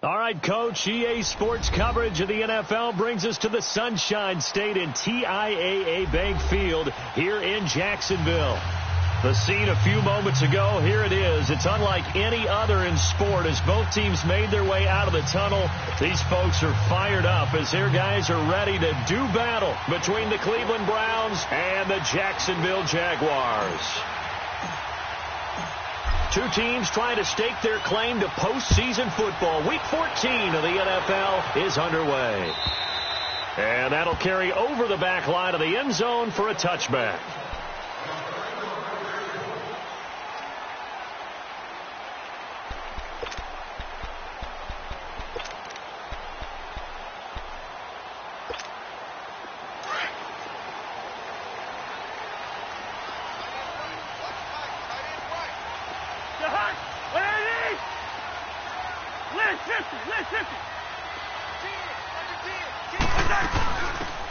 All right, Coach, EA Sports coverage of the NFL brings us to the Sunshine State in TIAA Bank Field here in Jacksonville. The scene a few moments ago, here it is. It's unlike any other in sport as both teams made their way out of the tunnel. These folks are fired up as their guys are ready to do battle between the Cleveland Browns and the Jacksonville Jaguars. Two teams trying to stake their claim to postseason football. Week 14 of the NFL is underway. And that'll carry over the back line of the end zone for a touchback.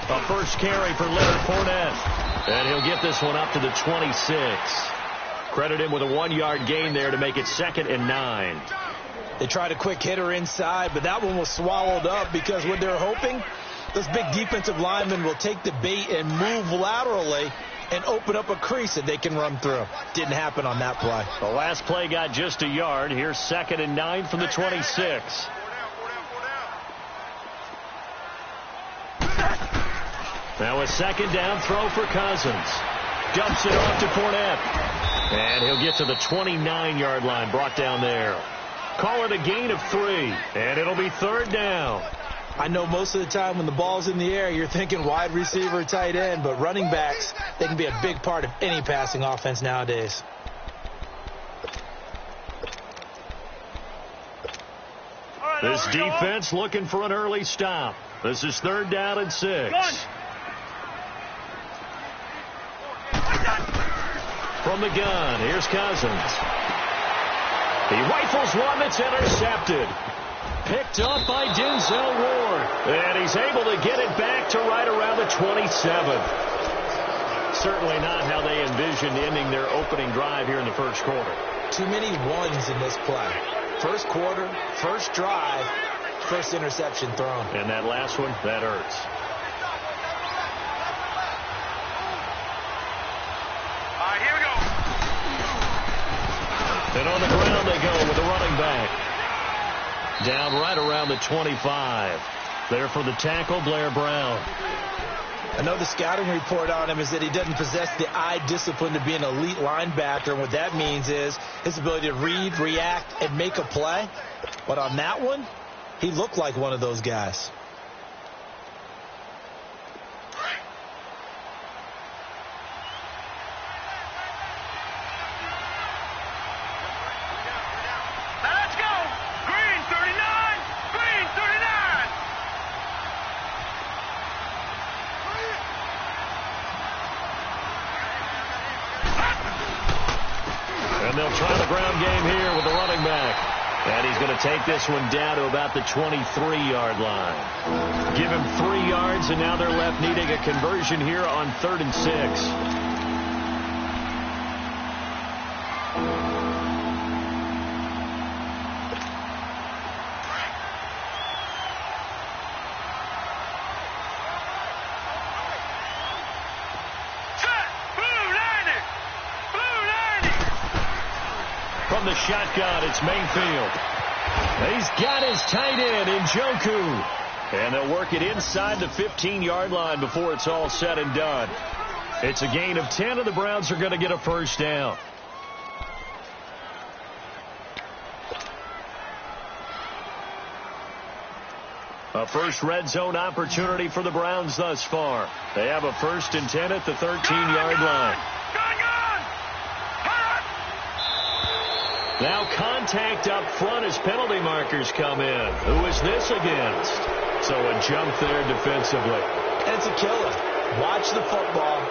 A first carry for Leonard Fournette. And he'll get this one up to the 26. Credit him with a 1-yard gain there to make it 2nd and 9. They tried a quick hitter inside, but that one was swallowed up because what they're hoping, those big defensive linemen will take the bait and move laterally and open up a crease that they can run through. Didn't happen on that play. The last play got just a yard. Here's 2nd and 9 from the 26. Now a 2nd down throw for Cousins. Dumps it off to Fournette. And he'll get to the 29-yard line, brought down there. Call it a gain of 3, and it'll be 3rd down. I know most of the time when the ball's in the air, you're thinking wide receiver, tight end, but running backs, they can be a big part of any passing offense nowadays. This defense looking for an early stop. This is 3rd down and 6. From the gun, here's Cousins. He rifles one that's intercepted. Picked up by Denzel Ward. And he's able to get it back to right around the 27. Certainly not how they envisioned ending their opening drive here in the first quarter. Too many ones in this play. First quarter, first drive, first interception thrown. And that last one, that hurts. Here we go. And on the ground they go with the running back. Down right around the 25. There for the tackle, Blair Brown. I know the scouting report on him is that he doesn't possess the eye discipline to be an elite linebacker. And what that means is his ability to read, react, and make a play. But on that one, he looked like one of those guys. And they'll try the ground game here with the running back. And he's going to take this one down to about the 23-yard line. Give him 3 yards, and now they're left needing a conversion here on 3rd and 6. From the shotgun, it's Mayfield. He's got his tight end in Njoku. And they'll work it inside the 15-yard line before it's all said and done. It's a gain of 10, and the Browns are going to get a first down. A first red zone opportunity for the Browns thus far. They have a 1st and 10 at the 13-yard line. Now contact up front as penalty markers come in. Who is this against? So a jump there defensively. And it's a killer. Watch the football.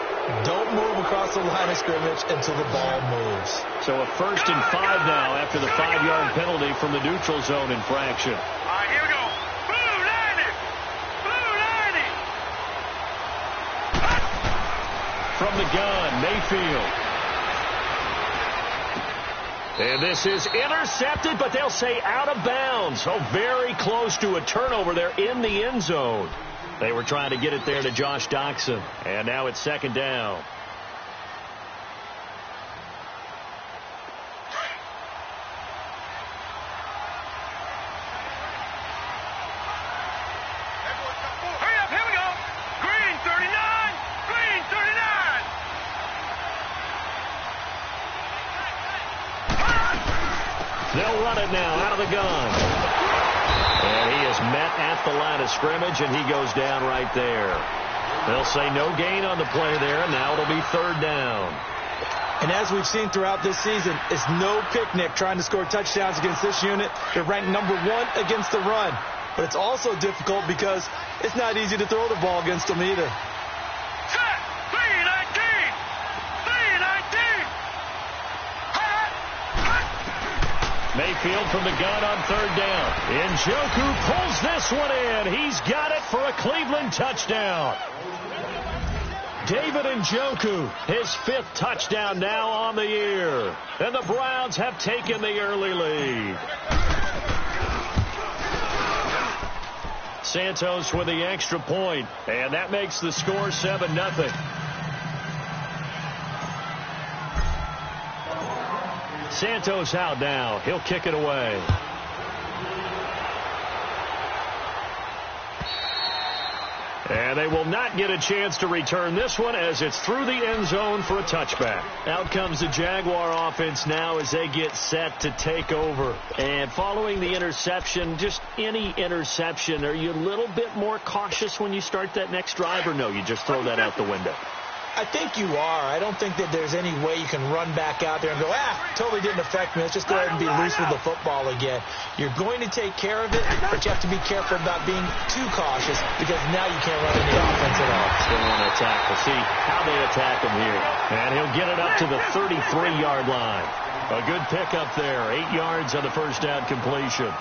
Don't move across the line of scrimmage until the ball moves. So a 1st and 5 now after the 5-yard penalty from the neutral zone infraction. All right, here we go. Blue 90. Blue 90. From the gun, Mayfield. And this is intercepted, but they'll say out of bounds. So very close to a turnover there in the end zone. They were trying to get it there to Josh Doxson. And now it's second down. Hurry up, here we go. Green 39, green 39. They'll run it now out of the gun. And he is met at the line of scrimmage, and he goes down right there. They'll say no gain on the play there, and now it'll be third down. And as we've seen throughout this season, it's no picnic trying to score touchdowns against this unit. They're ranked number 1 against the run. But it's also difficult because it's not easy to throw the ball against them either. Set, 319, 319. Mayfield from the gun on third down. Njoku pulls this one in. He's got it for a Cleveland touchdown. David Njoku, his 5th touchdown now on the year. And the Browns have taken the early lead. Santos with the extra point, and that makes the score 7-0. Santos out now. He'll kick it away. And they will not get a chance to return this one as it's through the end zone for a touchback. Out comes the Jaguar offense now as they get set to take over. And following the interception, just any interception, are you a little bit more cautious when you start that next drive, or no, you just throw that out the window? I think you are. I don't think that there's any way you can run back out there and go, totally didn't affect me. Let's just go ahead and be loose with the football again. You're going to take care of it, but you have to be careful about being too cautious because now you can't run any offense at all. Still want to attack. We'll see how they attack him here. And he'll get it up to the 33-yard line. A good pickup there. 8 yards on the first down completion.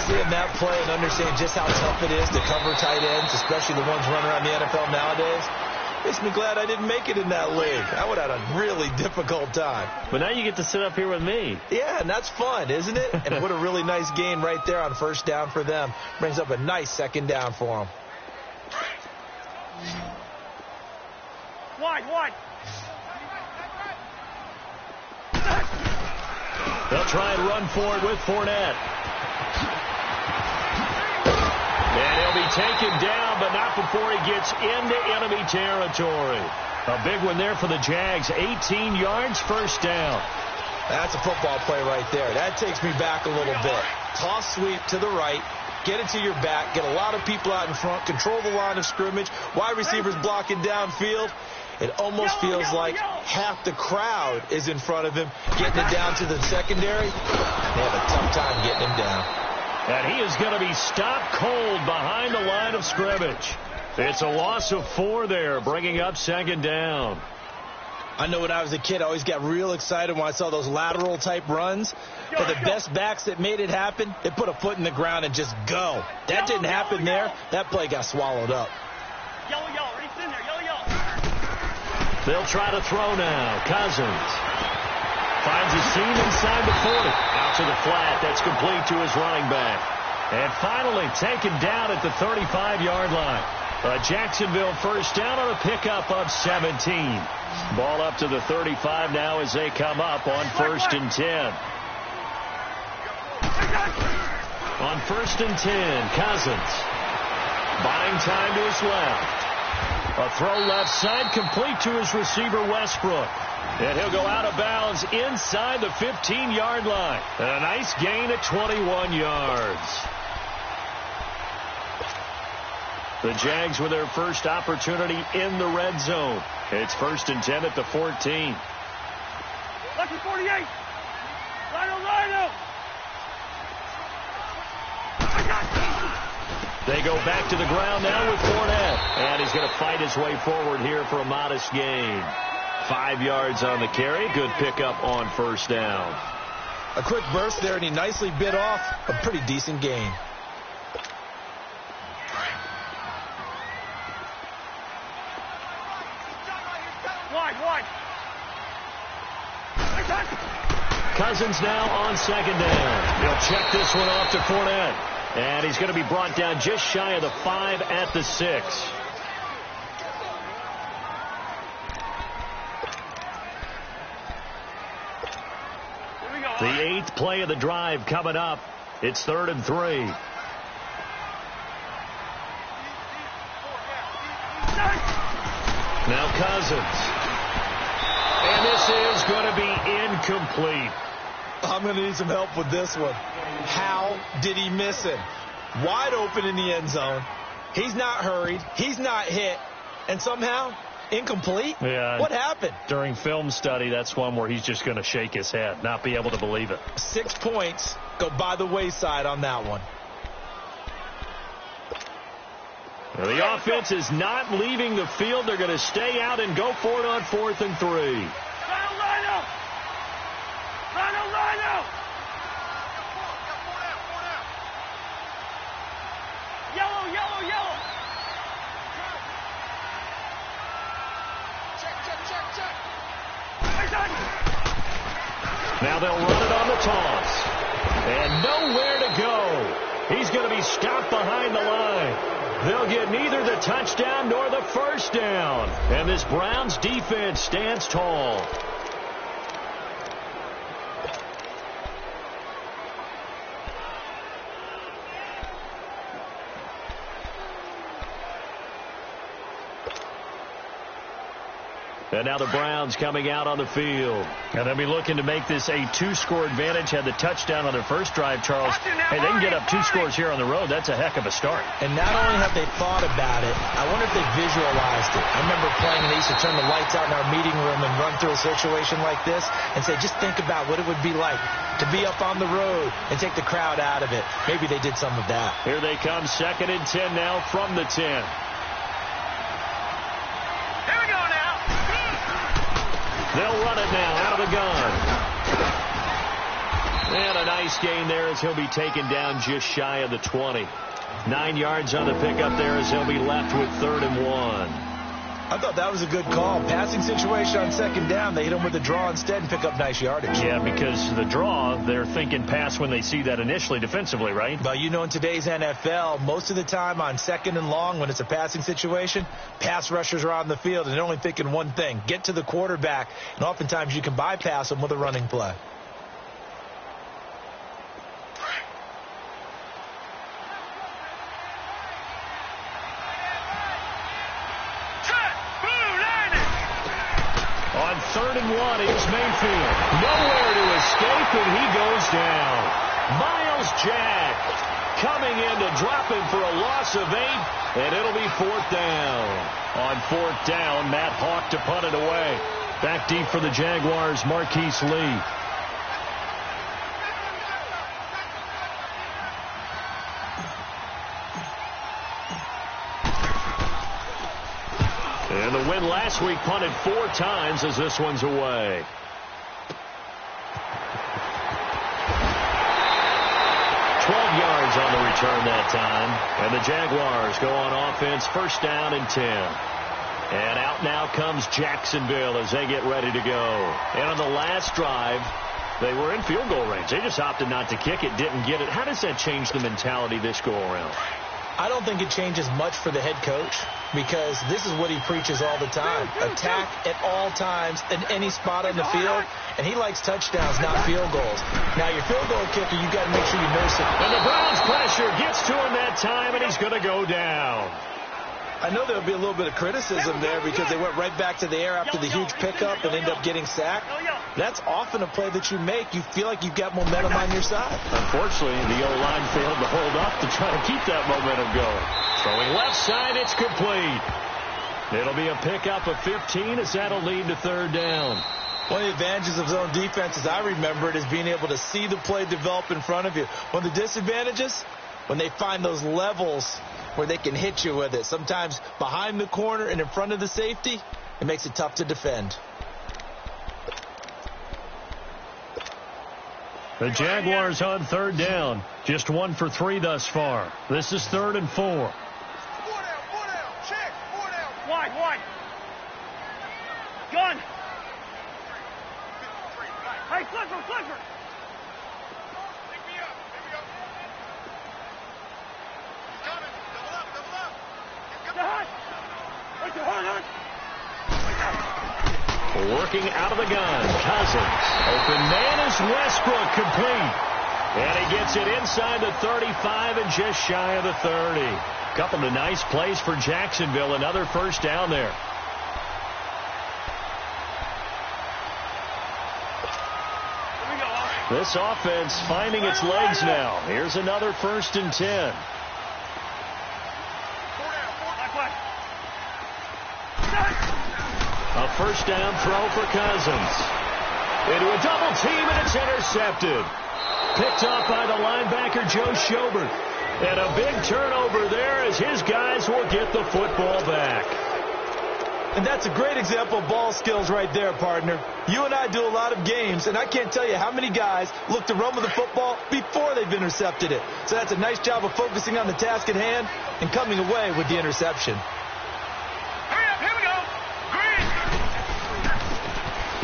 Seeing that play and understanding just how tough it is to cover tight ends, especially the ones running around the NFL nowadays, makes me glad I didn't make it in that league. I would have had a really difficult time. But now you get to sit up here with me. Yeah, and that's fun, isn't it? And what a really nice gain right there on first down for them. Brings up a nice second down for them. Wide. They'll try and run for it with Fournette. And he'll be taken down, but not before he gets into enemy territory. A big one there for the Jags. 18 yards, first down. That's a football play right there. That takes me back a little bit. Toss sweep to the right. Get it to your back. Get a lot of people out in front. Control the line of scrimmage. Wide receivers blocking downfield. It almost feels like half the crowd is in front of him, getting it down to the secondary. They have a tough time getting him down. And he is going to be stopped cold behind the line of scrimmage. It's a loss of 4 there, bringing up second down. I know when I was a kid, I always got real excited when I saw those lateral-type runs. But the best backs that made it happen, they put a foot in the ground and just go. That didn't happen there. That play got swallowed up. Yellow, it's in there, yellow. They'll try to throw now. Cousins finds a seam inside the 40. Out to the flat. That's complete to his running back. And finally taken down at the 35-yard line. A Jacksonville first down on a pickup of 17. Ball up to the 35 now as they come up on 1st and 10. On 1st and 10, Cousins buying time to his left. A throw left side complete to his receiver Westbrook. And he'll go out of bounds inside the 15-yard line. And a nice gain at 21 yards. The Jags with their first opportunity in the red zone. It's 1st and 10 at the 14. Lucky 48. Rhino. They go back to the ground now with Fournette. And he's going to fight his way forward here for a modest gain. 5 yards on the carry. Good pickup on first down. A quick burst there, and he nicely bit off a pretty decent gain. Wide. Cousins now on second down. He'll check this one off to Fournette. And he's going to be brought down just shy of the 5 at the 6. The 8th play of the drive coming up. It's 3rd and 3. Now Cousins. And this is going to be incomplete. I'm going to need some help with this one. How did he miss him? Wide open in the end zone. He's not hurried. He's not hit. And somehow, incomplete? Yeah. What happened? During film study, that's one where he's just going to shake his head, not be able to believe it. 6 points go by the wayside on that one. The offense is not leaving the field. They're going to stay out and go for it on 4th and 3. Line up! Yellow! Check. Now they'll run it on the toss. And nowhere to go. He's going to be stopped behind the line. They'll get neither the touchdown nor the first down. And this Browns defense stands tall. And now the Browns coming out on the field. And they'll be looking to make this a 2-score advantage. Had the touchdown on their first drive, Charles. Hey, they can get up 2 scores here on the road. That's a heck of a start. And not only have they thought about it, I wonder if they visualized it. I remember playing, and they used to turn the lights out in our meeting room and run through a situation like this and say, just think about what it would be like to be up on the road and take the crowd out of it. Maybe they did some of that. Here they come, 2nd and 10 now from the 10. They'll run it now out of the gun. And a nice gain there as he'll be taken down just shy of the 20. 9 yards on the pickup there as he'll be left with 3rd and 1. I thought that was a good call. Passing situation on 2nd down. They hit him with a draw instead and pick up nice yardage. Yeah, because the draw, they're thinking pass when they see that initially defensively, right? But you know, in today's NFL, most of the time on 2nd and long, when it's a passing situation, pass rushers are on the field and they're only thinking one thing, get to the quarterback. And oftentimes you can bypass them with a running play. On 3rd and 1, here's Mayfield. Nowhere to escape, and he goes down. Miles Jack coming in to drop him for a loss of 8, and it'll be 4th down. On 4th down, Matt Hawk to punt it away. Back deep for the Jaguars, Marquise Lee. And the win last week punted 4 times as this one's away. Yards on the return that time. And the Jaguars go on offense, 1st down and 10. And out now comes Jacksonville as they get ready to go. And on the last drive, they were in field goal range. They just opted not to kick it, didn't get it. How does that change the mentality this go around? I don't think it changes much for the head coach because this is what he preaches all the time. Attack at all times in any spot on the field, and he likes touchdowns, not field goals. Now, your field goal kicker, you got to make sure you nurse it. And the Browns pressure gets to him that time, and he's going to go down. I know there'll be a little bit of criticism there because they went right back to the air after the huge pickup and end up getting sacked. That's often a play that you make. You feel like you've got momentum on your side. Unfortunately, the O-line failed to hold up to try to keep that momentum going. Throwing left side, it's complete. It'll be a pickup of 15 as that'll lead to 3rd down. One of the advantages of zone defense, as I remember it, is being able to see the play develop in front of you. One of the disadvantages, when they find those levels where they can hit you with it. Sometimes behind the corner and in front of the safety, it makes it tough to defend. The Jaguars on 3rd down. Just 1 for 3 thus far. This is 3rd and 4. 4 down. Check. 4 down. Wide. Gun. Hey, Clifford, Clifford! Pick me up, pick me up. He's coming. Double up, double up. He's coming. What's your heart, Working out of the gun, Cousins. Open man is Westbrook, complete. And he gets it inside the 35 and just shy of the 30. Couple of nice plays for Jacksonville. Another first down there. This offense finding its legs now. Here's another 1st and 10. A first down throw for Cousins. Into a double team, and it's intercepted. Picked off by the linebacker, Joe Schobert. And a big turnover there as his guys will get the football back. And that's a great example of ball skills right there, partner. You and I do a lot of games, and I can't tell you how many guys look to run with the football before they've intercepted it. So that's a nice job of focusing on the task at hand and coming away with the interception. Hurry up, here we go. Green.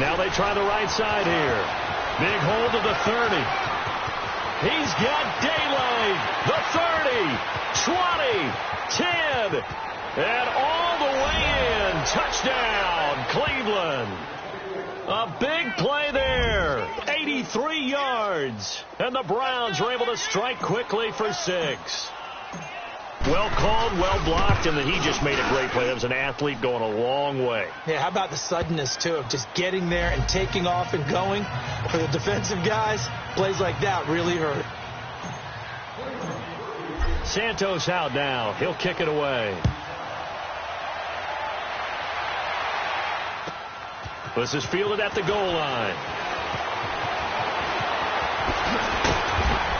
Now they try the right side here. Big hold to the 30. He's got daylight. The 30, 20, 10, and all the way in. Touchdown, Cleveland. A big play there. 83 yards. And the Browns are able to strike quickly for 6. Well called, well blocked, and he just made a great play. That was an athlete going a long way. Yeah, how about the suddenness, too, of just getting there and taking off and going? For the defensive guys, plays like that really hurt. Santos out now. He'll kick it away. This is fielded at the goal line.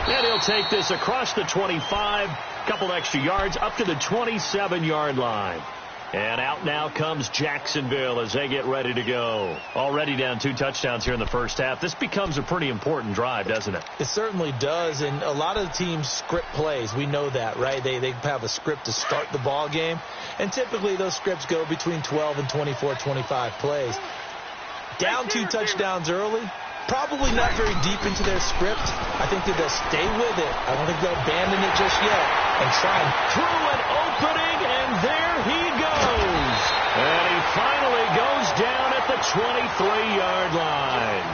And he'll take this across the 25. Couple extra yards up to the 27-yard line. And out now comes Jacksonville as they get ready to go. Already down 2 touchdowns here in the first half. This becomes a pretty important drive, doesn't it? It certainly does, and a lot of the teams script plays. We know that, right? They have a script to start the ball game, and typically those scripts go between 12 and 24, 25 plays. Down 2 touchdowns early, probably not very deep into their script. I think that they'll stay with it. I don't think they'll abandon it just yet and try and through an opening, and there he goes. And he finally goes down at the 23-yard line.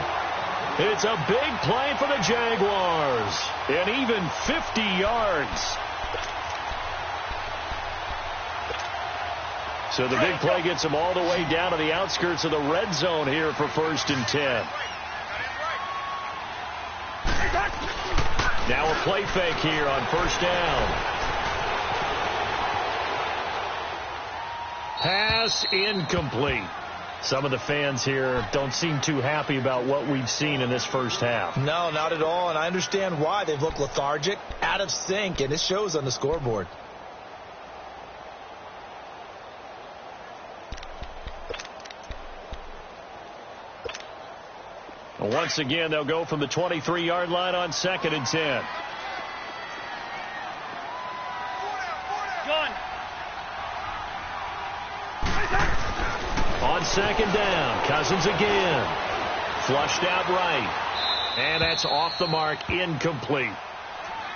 It's a big play for the Jaguars, and even 50 yards. So the big play gets him all the way down to the outskirts of the red zone here for 1st and 10. Now a play fake here on 1st down. Pass incomplete. Some of the fans here don't seem too happy about what we've seen in this first half. No, not at all, and I understand why. They've looked lethargic, out of sync, and it shows on the scoreboard. Once again, they'll go from the 23-yard line on 2nd and 10. Gun. On 2nd down, Cousins again. Flushed out right. And that's off the mark, incomplete.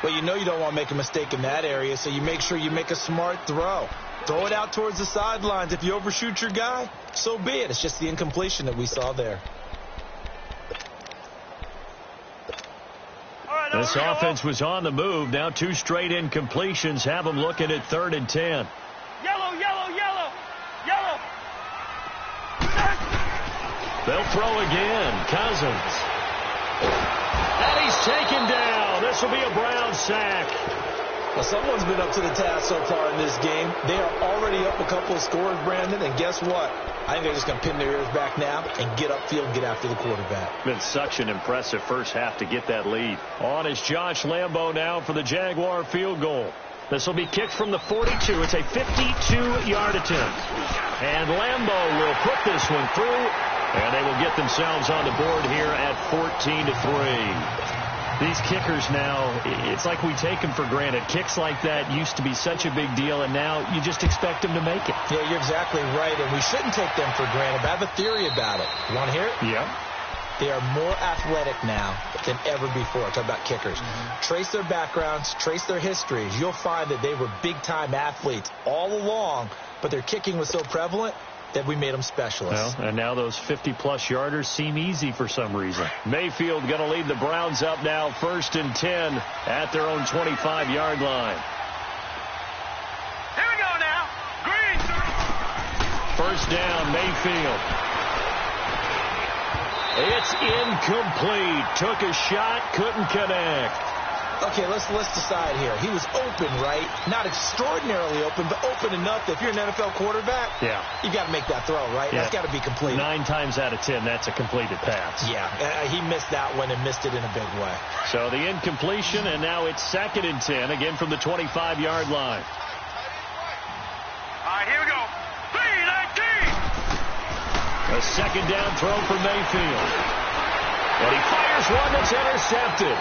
Well, you know you don't want to make a mistake in that area, so you make sure you make a smart throw. Throw it out towards the sidelines. If you overshoot your guy, so be it. It's just the incompletion that we saw there. This offense was on the move. Now 2 straight incompletions have them looking at 3rd and 10. Yellow, yellow, yellow, yellow. They'll throw again. Cousins. And he's taken down. This will be a Brown sack. Well, someone's been up to the task so far in this game. They are already up a couple of scores, Brandon, and guess what? I think they're just going to pin their ears back now and get upfield and get after the quarterback. Been such an impressive first half to get that lead. On is Josh Lambo now for the Jaguar field goal. This will be kicked from the 42. It's a 52-yard attempt. And Lambo will put this one through, and they will get themselves on the board here at 14-3. These kickers now, it's like we take them for granted. Kicks like that used to be such a big deal, and now you just expect them to make it. Yeah, you're exactly right, and we shouldn't take them for granted. But I have a theory about it. You want to hear it? Yeah. They are more athletic now than ever before. Talk about kickers. Trace their backgrounds, trace their histories. You'll find that they were big-time athletes all along, but their kicking was so prevalent that we made them specialists. Well, and now those 50-plus yarders seem easy for some reason. Mayfield going to lead the Browns up now, 1st and 10 at their own 25-yard line. Here we go now. Green. 1st down, Mayfield. It's incomplete. Took a shot, couldn't connect. Okay, let's decide here. He was open, right? Not extraordinarily open, but open enough that if you're an NFL quarterback, you got to make that throw, right? Yeah. That's got to be completed. 9 times out of 10, that's a completed pass. Yeah, he missed that one and missed it in a big way. So the incompletion, and now it's 2nd and 10, again from the 25-yard line. All right, here we go. 3-19. A 2nd down throw for Mayfield. And he fires one that's intercepted.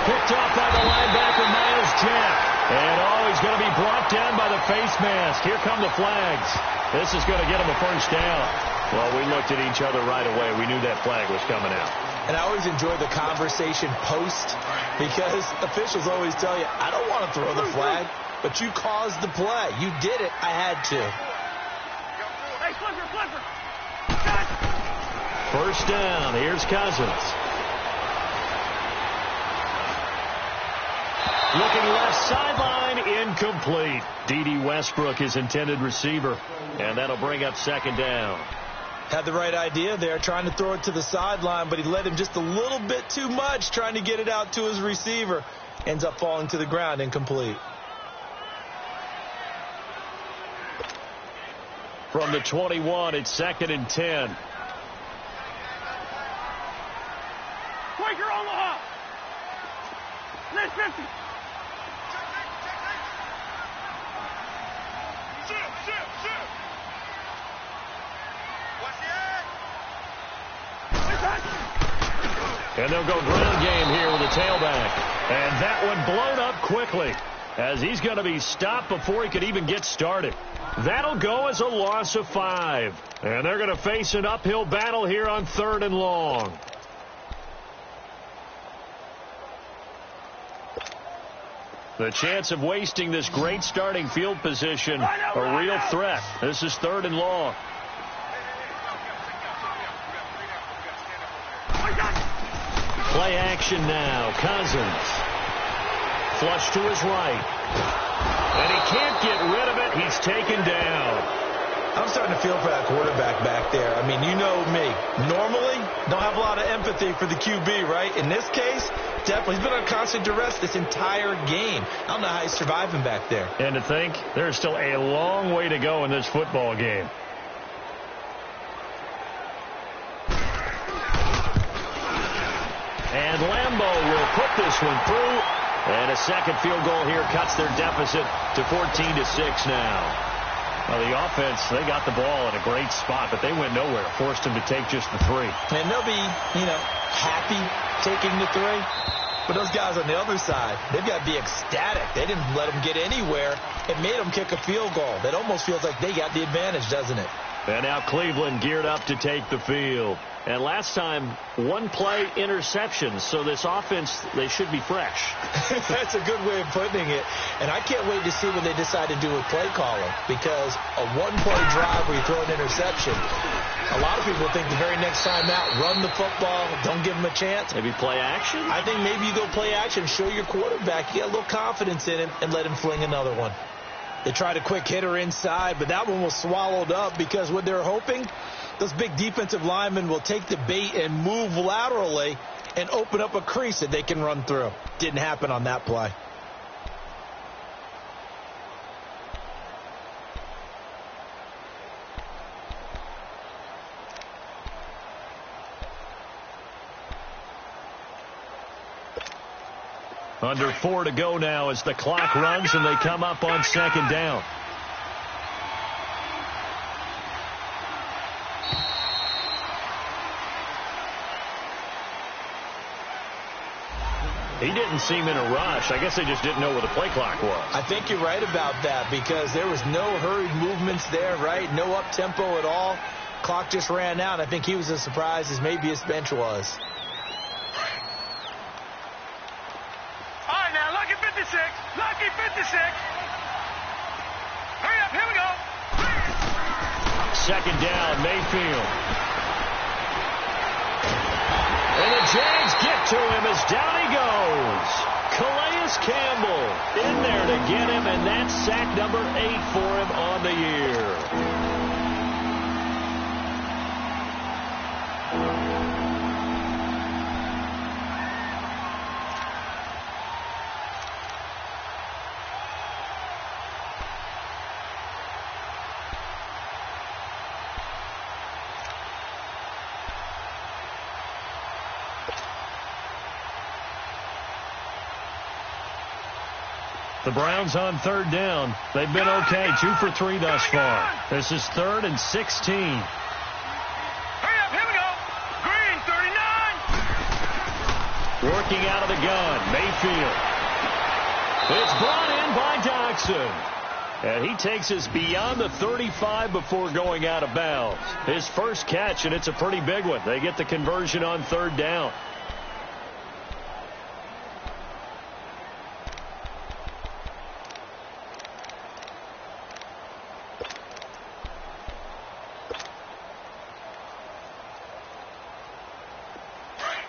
Picked off by the linebacker, Myles Jack. And he's going to be brought down by the face mask. Here come the flags. This is going to get him a 1st down. Well, we looked at each other right away. We knew that flag was coming out. And I always enjoy the conversation post because officials always tell you, I don't want to throw the flag, but you caused the play. You did it. I had to. Hey, Flipper. 1st down. Here's Cousins. Looking left sideline, incomplete. D.D. Westbrook, his intended receiver. And that'll bring up 2nd down. Had the right idea there, trying to throw it to the sideline, but he led him just a little bit too much, trying to get it out to his receiver. Ends up falling to the ground, incomplete. From the 21, it's 2nd and 10. Quaker Omaha. Net 50. And they'll go ground game here with a tailback. And that one blown up quickly as he's going to be stopped before he could even get started. That'll go as a loss of 5. And they're going to face an uphill battle here on 3rd and long. The chance of wasting this great starting field position, a real threat. This is 3rd and long. Play action now. Cousins. Flush to his right. And he can't get rid of it. He's taken down. I'm starting to feel for that quarterback back there. I mean, you know me. Normally, don't have a lot of empathy for the QB, right? In this case, definitely. He's been on constant duress this entire game. I don't know how he's surviving back there. And to think, there's still a long way to go in this football game. And Lambeau will put this one through. And a 2nd field goal here cuts their deficit to 14-6 now. Well, the offense, they got the ball in a great spot, but they went nowhere. Forced them to take just the 3. And they'll be, happy taking the 3. But those guys on the other side, they've got to be ecstatic. They didn't let them get anywhere. It made them kick a field goal. That almost feels like they got the advantage, doesn't it? And now Cleveland geared up to take the field. And last time, 1-play interceptions. So this offense, they should be fresh. That's a good way of putting it. And I can't wait to see what they decide to do with play calling. Because a 1-play drive where you throw an interception, a lot of people think the very next time out, run the football, don't give them a chance. Maybe play action? I think maybe you go play action, show your quarterback, you get a little confidence in him, and let him fling another one. They tried a quick hitter inside, but that one was swallowed up because what they're hoping, those big defensive linemen will take the bait and move laterally and open up a crease that they can run through. Didn't happen on that play. Under 4 to go now as the clock runs and they come up on 2nd down. He didn't seem in a rush. I guess they just didn't know where the play clock was. I think you're right about that because there was no hurried movements there, right? No up-tempo at all. Clock just ran out. I think he was as surprised as maybe his bench was. All right, now, lucky 56. Lucky 56. Hurry up, here we go. Second down, Mayfield. And the Jags get to him as down he goes. Calais Campbell in there to get him, and that's sack number 8 for him on the year. The Browns on third down. They've been okay, 2 for 3 thus far. This is 3rd and 16. Hurry up, here we go. Green, 39. Working out of the gun, Mayfield. It's brought in by Doxson. And he takes us beyond the 35 before going out of bounds. His first catch, and it's a pretty big one. They get the conversion on third down.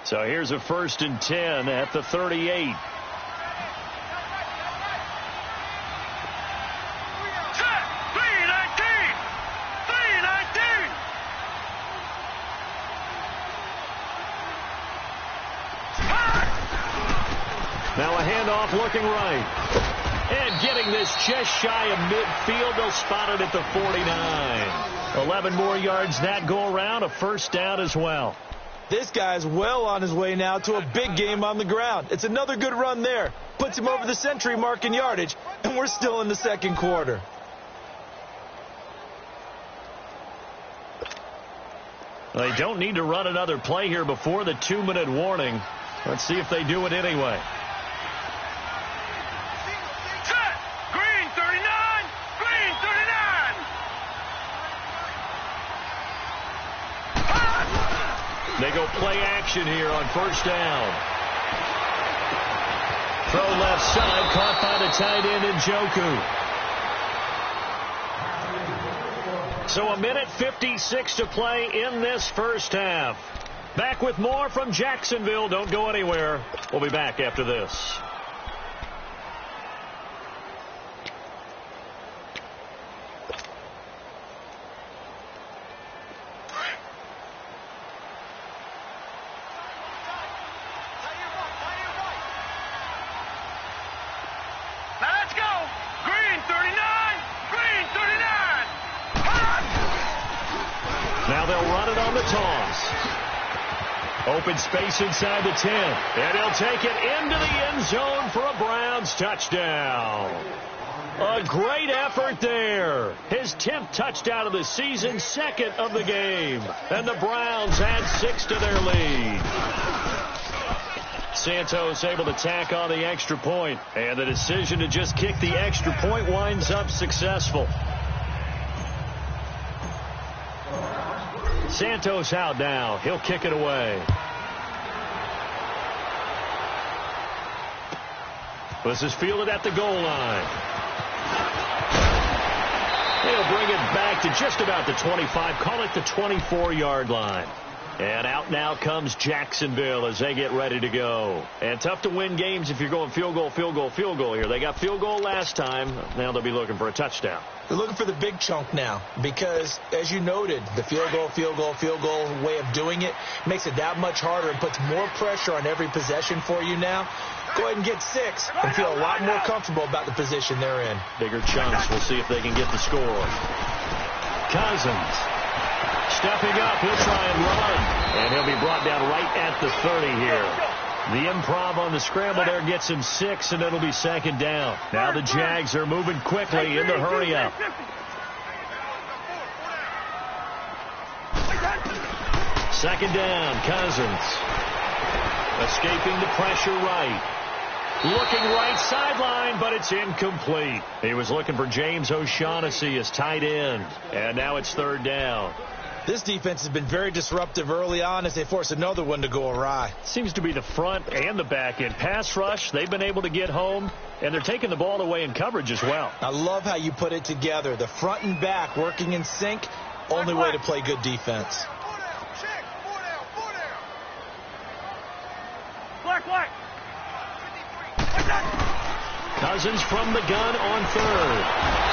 So here's a 1st and 10 at the 38. Set. 319. 319. Now a handoff looking right. And getting this just shy of midfield. They'll spot it at the 49. 11 more yards that go around. A first down as well. This guy's well on his way now to a big game on the ground. It's another good run there. Puts him over the century mark in yardage, and we're still in the second quarter. They don't need to run another play here before the 2-minute warning. Let's see if they do it anyway. Set. Green, 39. Green, 39. They go play action here on first down. Throw left side, caught by the tight end Njoku. So a minute 56 to play in this first half. Back with more from Jacksonville. Don't go anywhere. We'll be back after this. Now they'll run it on the toss. Open space inside the 10. And he'll take it into the end zone for a Browns touchdown. A great effort there. His 10th touchdown of the season, 2nd of the game. And the Browns add 6 to their lead. Santos able to tack on the extra point. And the decision to just kick the extra point winds up successful. Santos out now. He'll kick it away. This is fielded at the goal line. They'll bring it back to just about the 25. Call it the 24-yard line. And out now comes Jacksonville as they get ready to go. And tough to win games if you're going field goal, field goal, field goal here. They got field goal last time. Now they'll be looking for a touchdown. They're looking for the big chunk now because, as you noted, the field goal way of doing it makes it that much harder and puts more pressure on every possession for you now. Go ahead and get 6 and feel a lot more comfortable about the position they're in. Bigger chunks. We'll see if they can get the score. Cousins stepping up. He'll try and run. And he'll be brought down right at the 30 here. The improv on the scramble there gets him 6, and it'll be 2nd down. Now the Jags are moving quickly in the hurry-up. Second down, Cousins. Escaping the pressure right. Looking right sideline, but it's incomplete. He was looking for James O'Shaughnessy as tight end. And now it's 3rd down. This defense has been very disruptive early on as they force another one to go awry. Seems to be the front and the back end. Pass rush, they've been able to get home, and they're taking the ball away in coverage as well. I love how you put it together. The front and back working in sync, only way to play good defense. Black. Cousins from the gun on third.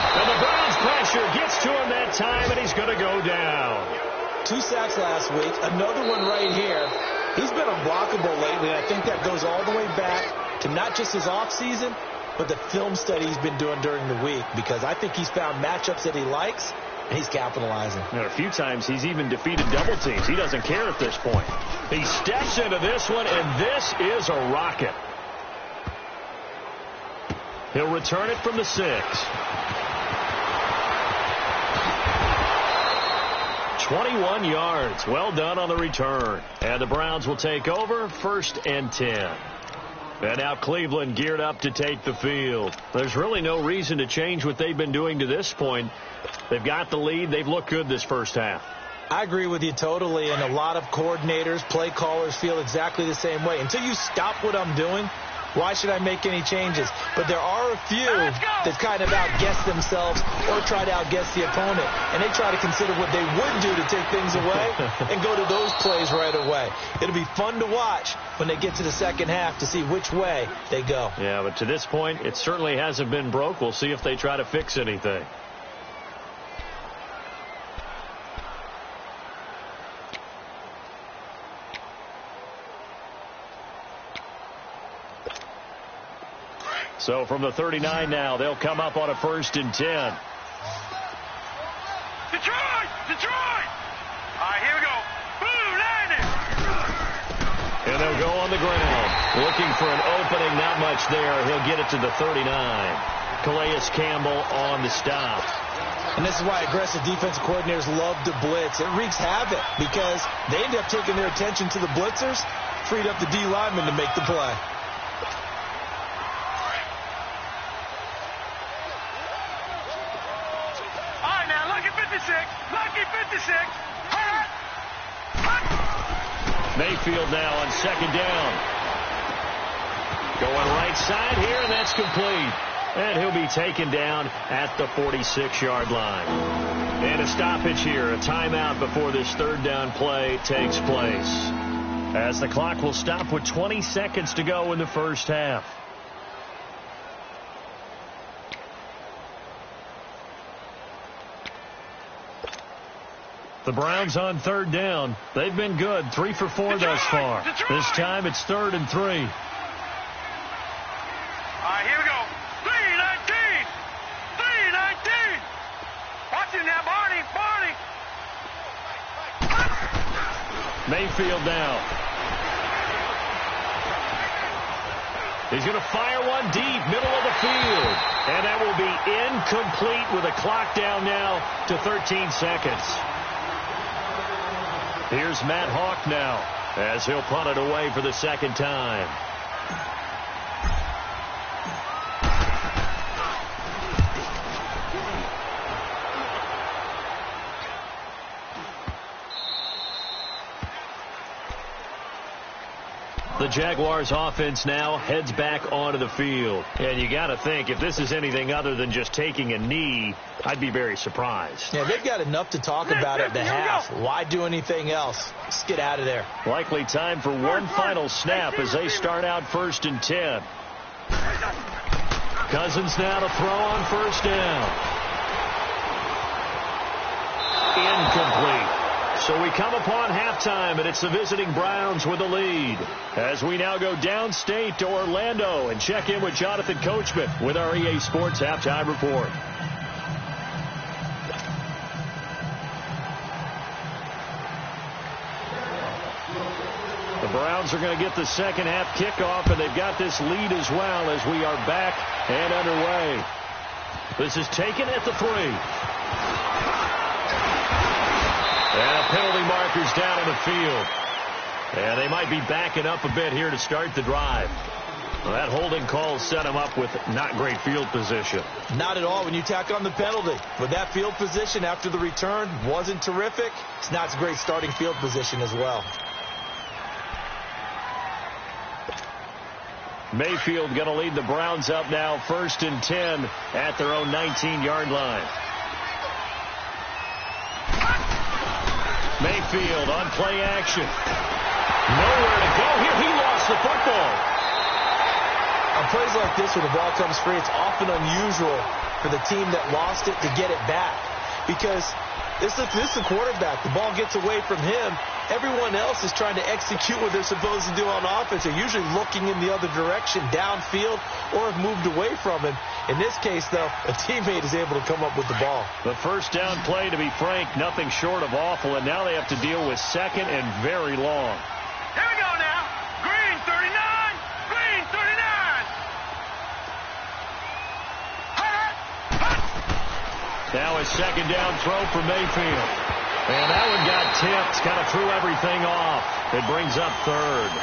And the Browns pressure gets to him that time, and he's going to go down. 2 sacks last week, another one right here. He's been unblockable lately, and I think that goes all the way back to not just his offseason, but the film study he's been doing during the week, because I think he's found matchups that he likes, and he's capitalizing. And a few times he's even defeated double teams. He doesn't care at this point. He steps into this one, and this is a rocket. He'll return it from the 6. 21 yards. Well done on the return. And the Browns will take over 1st and 10. And now Cleveland geared up to take the field. There's really no reason to change what they've been doing to this point. They've got the lead. They've looked good this first half. I agree with you totally, and a lot of coordinators, play callers feel exactly the same way. Until you stop what I'm doing, why should I make any changes? But there are a few that kind of outguess themselves or try to outguess the opponent. And they try to consider what they would do to take things away and go to those plays right away. It'll be fun to watch when they get to the second half to see which way they go. Yeah, but to this point, it certainly hasn't been broke. We'll see if they try to fix anything. So from the 39 now, they'll come up on a 1st and 10. Detroit! All right, here we go. Boom, landing! And they'll go on the ground. Looking for an opening, not much there. He'll get it to the 39. Calais Campbell on the stop. And this is why aggressive defensive coordinators love to blitz. It wreaks havoc because they end up taking their attention to the blitzers, freed up the D lineman to make the play. Lucky 56. Mayfield now on 2nd down. Going right side here, and that's complete. And he'll be taken down at the 46-yard line. And a stoppage here, a timeout before this 3rd down play takes place. As the clock will stop with 20 seconds to go in the first half. The Browns on 3rd down. They've been good. 3 for 4 thus far. This time it's 3rd and 3. All right, here we go. 3-19. 3-19. Watch him now, Barney. Mayfield now. He's going to fire one deep, middle of the field. And that will be incomplete with a clock down now to 13 seconds. Here's Matt Hawk now as he'll punt it away for the 2nd time. The Jaguars offense now heads back onto the field. And you got to think, if this is anything other than just taking a knee, I'd be very surprised. Yeah, they've got enough to talk about at the half. Why do anything else? Just get out of there. Likely time for one final snap as they start out 1st and 10. Cousins now to throw on 1st down. Incomplete. So we come upon halftime, and it's the visiting Browns with the lead. As we now go downstate to Orlando and check in with Jonathan Coachman with our EA Sports Halftime Report. The Browns are going to get the second half kickoff, and they've got this lead as well as we are back and underway. This is taken at the 3. And penalty markers down on the field. And they might be backing up a bit here to start the drive. Well, that holding call set him up with not great field position. Not at all when you tack on the penalty. But that field position after the return wasn't terrific. It's not a great starting field position as well. Mayfield going to lead the Browns up now, 1st and 10 at their own 19-yard line. Mayfield on play action. Nowhere to go here. He lost the football. On plays like this where the ball comes free, it's often unusual for the team that lost it to get it back. Because this is the quarterback. The ball gets away from him. Everyone else is trying to execute what they're supposed to do on offense. They're usually looking in the other direction, downfield, or have moved away from him. In this case, though, a teammate is able to come up with the ball. The first down play, to be frank, nothing short of awful, and now they have to deal with 2nd and very long. Here we go now. Green 39. Green 39. Now a 2nd down throw for Mayfield. And that one got tipped, kind of threw everything off. It brings up 3rd.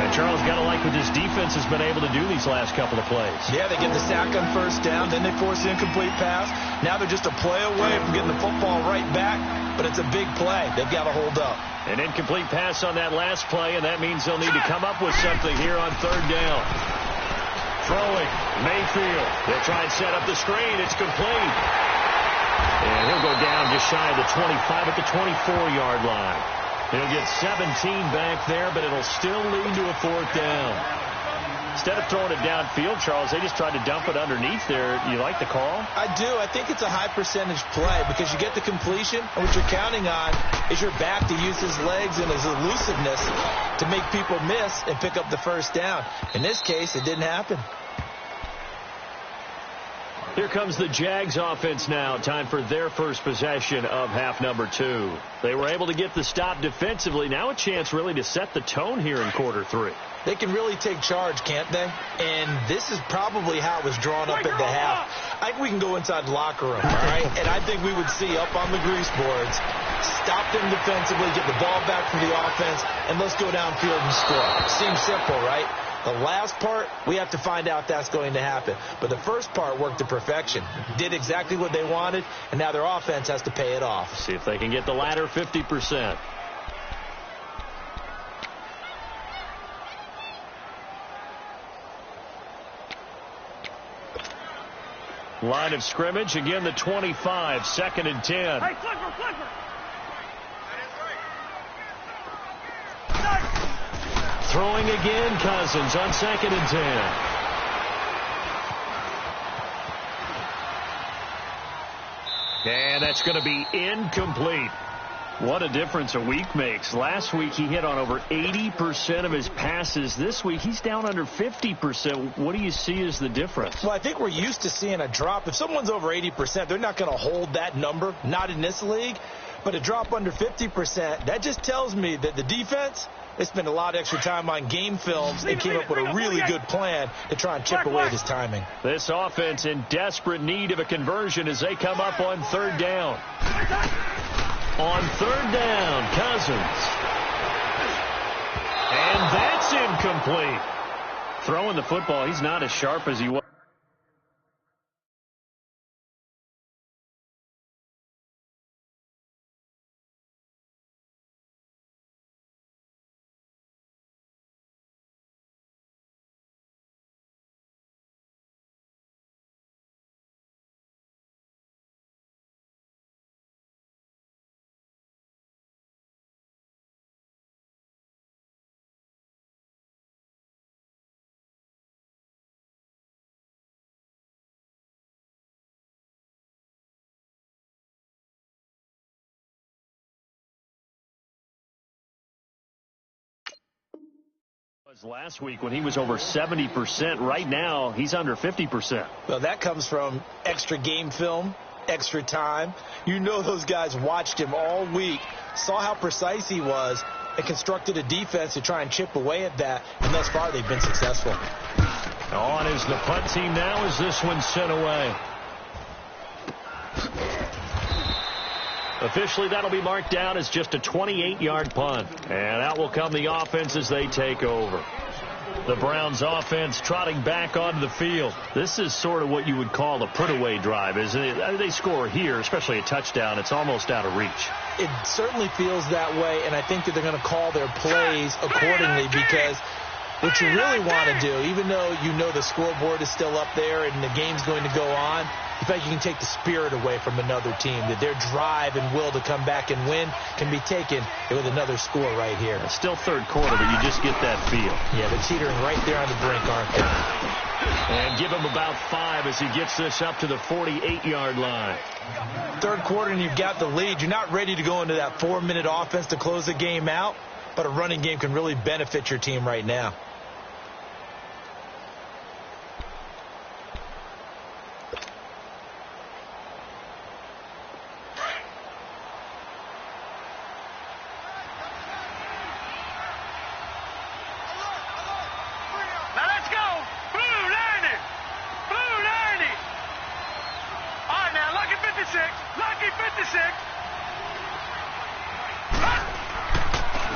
And Charles got to like what this defense has been able to do these last couple of plays. Yeah, they get the sack on 1st down, then they force the incomplete pass. Now they're just a play away from getting the football right back, but it's a big play. They've got to hold up. An incomplete pass on that last play, and that means they'll need to come up with something here on 3rd down. Throwing, Mayfield. They'll try and set up the screen. It's complete. And he'll go down just shy of the 25 at the 24-yard line. He'll get 17 back there, but it'll still lead to a 4th down. Instead of throwing it downfield, Charles, they just tried to dump it underneath there. You like the call? I do. I think it's a high percentage play because you get the completion, and what you're counting on is your back to use his legs and his elusiveness to make people miss and pick up the 1st down. In this case, it didn't happen. Here comes the Jags offense now. Time for their first possession of half number 2. They were able to get the stop defensively. Now a chance really to set the tone here in quarter 3. They can really take charge, can't they? And this is probably how it was drawn up at the half. I think we can go inside the locker room, all right? And I think we would see up on the grease boards, stop them defensively, get the ball back from the offense, and let's go downfield and score. Seems simple, right? The last part, we have to find out that's going to happen. But the first part worked to perfection. Did exactly what they wanted, and now their offense has to pay it off. See if they can get the latter 50%. Line of scrimmage, again the 25, 2nd and 10. Hey, Clipper. Throwing again, Cousins on 2nd and 10. And that's going to be incomplete. What a difference a week makes. Last week he hit on over 80% of his passes. This week he's down under 50%. What do you see as the difference? Well, I think we're used to seeing a drop. If someone's over 80%, they're not going to hold that number, not in this league. But a drop under 50%, that just tells me that the defense, they spent a lot of extra time on game films and came up with a really good plan to try and chip away at his timing. This offense in desperate need of a conversion as they come up on 3rd down. On 3rd down, Cousins. And that's incomplete. Throwing the football, he's not as sharp as he was. Last week when he was over 70%. Right now, he's under 50%. Well, that comes from extra game film, extra time. You know those guys watched him all week, saw how precise he was, and constructed a defense to try and chip away at that. And thus far, they've been successful. On is the punt team now as this one's sent away. Officially, that'll be marked down as just a 28-yard punt. And out will come the offense as they take over. The Browns offense trotting back onto the field. This is sort of what you would call a put-away drive, isn't it? They score here, especially a touchdown. It's almost out of reach. It certainly feels that way, and I think that they're going to call their plays accordingly, because what you really want to do, even though you know the scoreboard is still up there and the game's going to go on, in fact, you can take the spirit away from another team, that their drive and will to come back and win can be taken with another score right here. It's still third quarter, but you just get that feel. Yeah, they're teetering right there on the brink, aren't they? And give him about 5 as he gets this up to the 48-yard line. Third quarter and you've got the lead. You're not ready to go into that 4-minute offense to close the game out, but a running game can really benefit your team right now.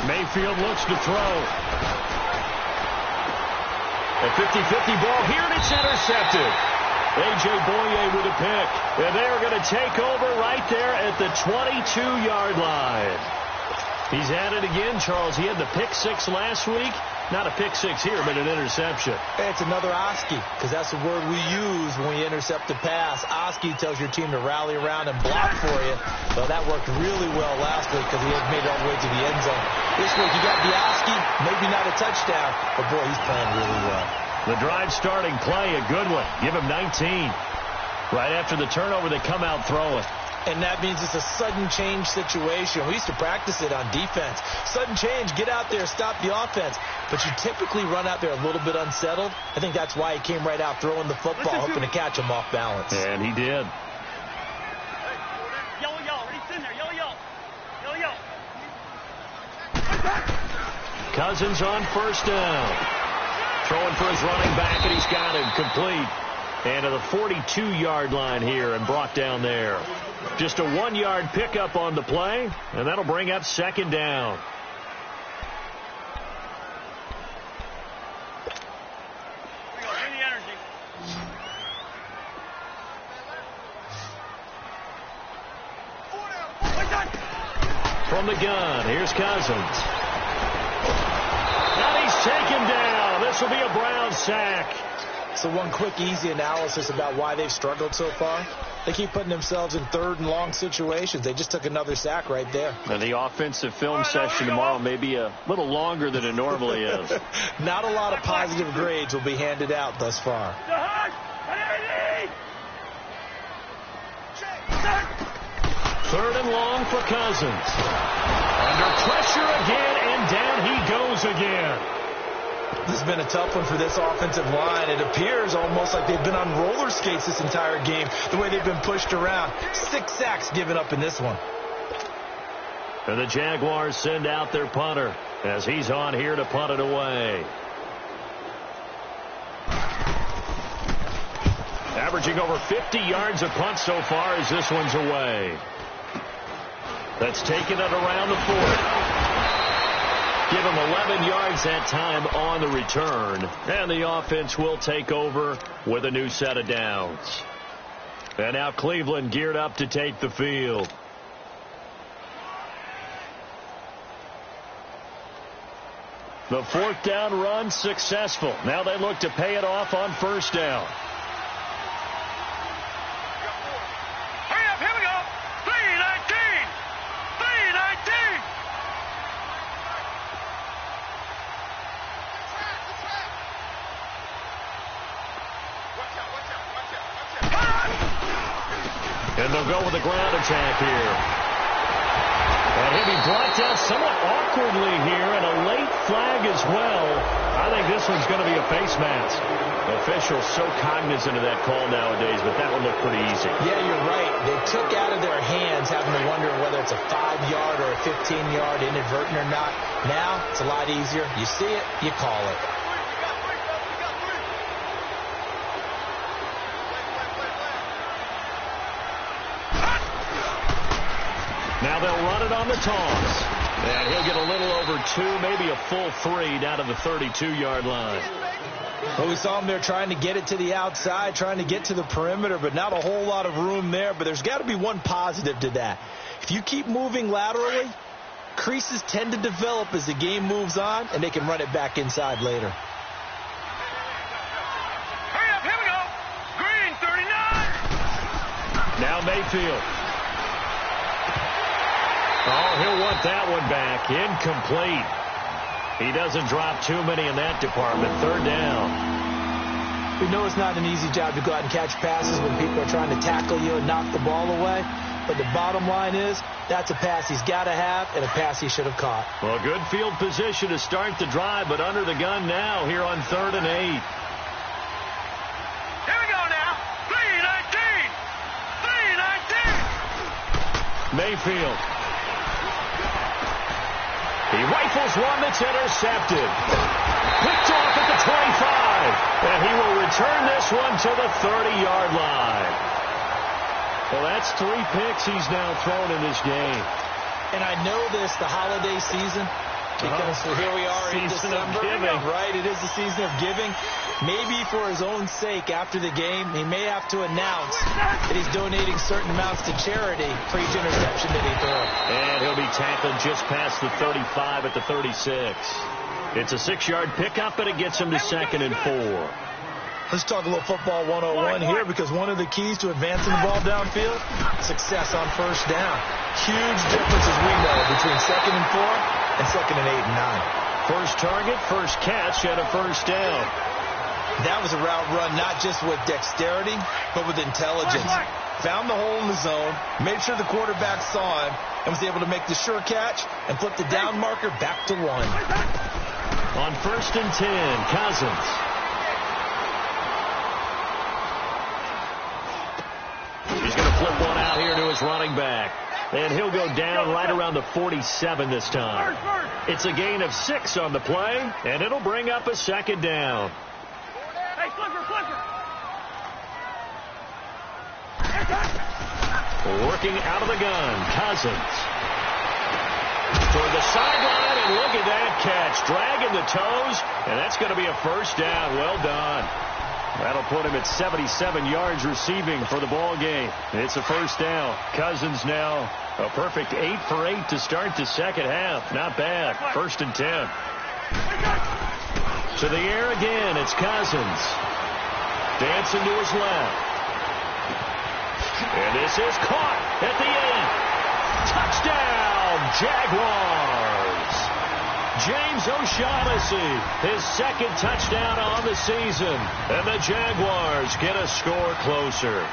Mayfield looks to throw. A 50-50 ball here, and it's intercepted. A.J. Boye with a pick. And they're going to take over right there at the 22-yard line. He's at it again, Charles. He had the pick 6 last week. Not a pick 6 here, but an interception. It's another Oski, because that's the word we use when we intercept a pass. Oski tells your team to rally around and block for you. Well, that worked really well last week because he had made it all the way to the end zone. This week you got the Oski, maybe not a touchdown, but boy, he's playing really well. The drive starting play, a good one. Give him 19. Right after the turnover, they come out throwing. And that means it's a sudden change situation. We used to practice it on defense. Sudden change, get out there, stop the offense. But you typically run out there a little bit unsettled. I think that's why he came right out throwing the football, hoping to catch him off balance. And he did. Yo, he's in there. Yo. Cousins on first down. Throwing for his running back, and he's got him complete. And to the 42-yard line here and brought down there. Just a 1-yard pickup on the play, and that'll bring up second down. From the gun, here's Cousins. And he's taken down. This will be a Brown sack. So one quick, easy analysis about why they've struggled so far. They keep putting themselves in third and long situations. They just took another sack right there. And the offensive film session tomorrow may be a little longer than it normally is. Not a lot of positive grades will be handed out thus far. Third and long for Cousins. Under pressure again, and down he goes again. This has been a tough one for this offensive line. It appears almost like they've been on roller skates this entire game, the way they've been pushed around. 6 sacks given up in this one. And the Jaguars send out their punter as he's on here to punt it away. Averaging over 50 yards a punt so far as this one's away. That's taken it around the 40. Give him 11 yards that time on the return. And the offense will take over with a new set of downs. And now Cleveland geared up to take the field. The 4th down run successful. Now they look to pay it off on first down. Hurry up, here we go. 3:19. 3:19. And they'll go with a ground attack here. And he'll be brought down somewhat awkwardly here, and a late flag as well. I think this one's going to be a face mask. Officials so cognizant of that call nowadays, but that one looked pretty easy. Yeah, you're right. They took out of their hands having to wonder whether it's a 5-yard or a 15-yard inadvertent or not. Now, it's a lot easier. You see it, you call it. Now they'll run it on the toss. And he'll get a little over 2, maybe a full 3 down to the 32-yard line. Well, we saw him there trying to get it to the outside, trying to get to the perimeter, but not a whole lot of room there. But there's got to be one positive to that. If you keep moving laterally, creases tend to develop as the game moves on, and they can run it back inside later. Hurry up, here we go. Green 39. Now Mayfield. Oh, he'll want that one back. Incomplete. He doesn't drop too many in that department. 3rd down. We know it's not an easy job to go out and catch passes when people are trying to tackle you and knock the ball away. But the bottom line is, that's a pass he's got to have and a pass he should have caught. Well, good field position to start the drive, but under the gun now here on 3rd and 8. Here we go now. 3-19. 3-19. Mayfield. He rifles one that's intercepted. Picked off at the 25. And he will return this one to the 30-yard line. Well, that's 3 picks he's now thrown in this game. And I know this, the holiday season, because here we are in Season of December. giving. Right, it is the season of giving. Maybe for his own sake after the game, he may have to announce that he's donating certain amounts to charity for each interception that he throws. And he'll be tackled just past the 35 at the 36. It's a 6-yard pickup, and it gets him to 2nd and 4. Let's talk a little football 101 here, because one of the keys to advancing the ball downfield, success on 1st down. Huge difference, as we know, between 2nd and 4 and 2nd and 8 and 9. First target, first catch, and a 1st down. That was a route run not just with dexterity, but with intelligence. Found the hole in the zone, made sure the quarterback saw him, and was able to make the sure catch and flip the down marker back to 1. On 1st and 10, Cousins. He's going to flip one out here to his running back. And he'll go down right around the 47 this time. It's a gain of 6 on the play, and it'll bring up a 2nd down. Hey, flipper. Working out of the gun, Cousins. Toward the sideline, and look at that catch. Dragging the toes, and that's going to be a 1st down. Well done. That'll put him at 77 yards receiving for the ball game. It's a 1st down. Cousins now a perfect 8 for 8 to start the 2nd half. Not bad. 1st and 10. To the air again. It's Cousins. Dancing to his left. And this is caught at the 8. Touchdown, Jaguars. James O'Shaughnessy, his 2nd touchdown on the season. And the Jaguars get a score closer.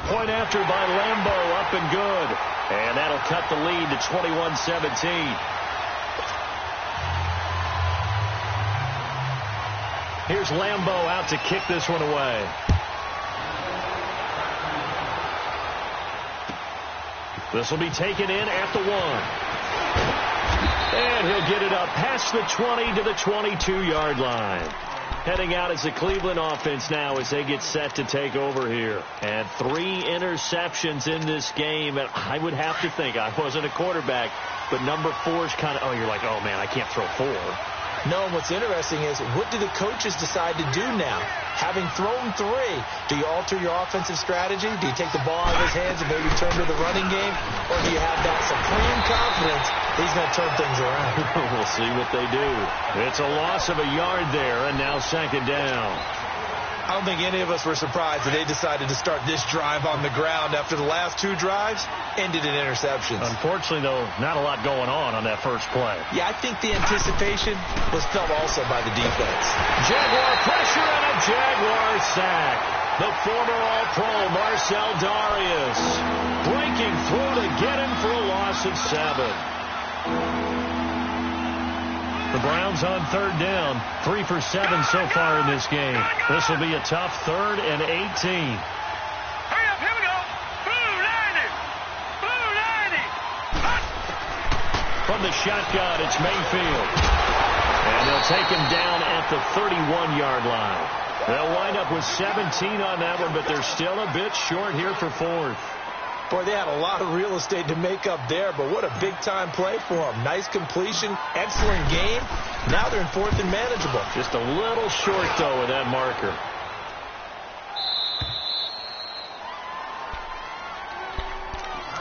Point after by Lambo, up and good. And that'll cut the lead to 21-17. Here's Lambo out to kick this one away. This will be taken in at the 1. And he'll get it up past the 20 to the 22-yard line. Heading out is the Cleveland offense now as they get set to take over here. And 3 interceptions in this game. And I would have to think, I wasn't a quarterback, but number 4 is kind of, oh, you're like, oh, man, I can't throw 4. No, and what's interesting is, what do the coaches decide to do now? Having thrown 3, do you alter your offensive strategy? Do you take the ball out of his hands and maybe turn to the running game? Or do you have that supreme confidence that he's going to turn things around? We'll see what they do. It's a loss of a yard there, and now 2nd down. I don't think any of us were surprised that they decided to start this drive on the ground after the last 2 drives ended in interceptions. Unfortunately, though, not a lot going on that first play. Yeah, I think the anticipation was felt also by the defense. Jaguar pressure and a Jaguar sack. The former All-Pro Marcel Darius breaking through to get him for a loss of 7. The Browns on 3rd down, 3 for 7 so far in this game. This will be a tough 3rd and 18. Hurry up, here we go. Blue 90. Blue 90. Hut. From the shotgun, it's Mayfield. And they'll take him down at the 31-yard line. They'll wind up with 17 on that one, but they're still a bit short here for 4th. Boy, they had a lot of real estate to make up there, but what a big-time play for them. Nice completion, excellent game. Now they're in 4th and manageable. Just a little short, though, with that marker.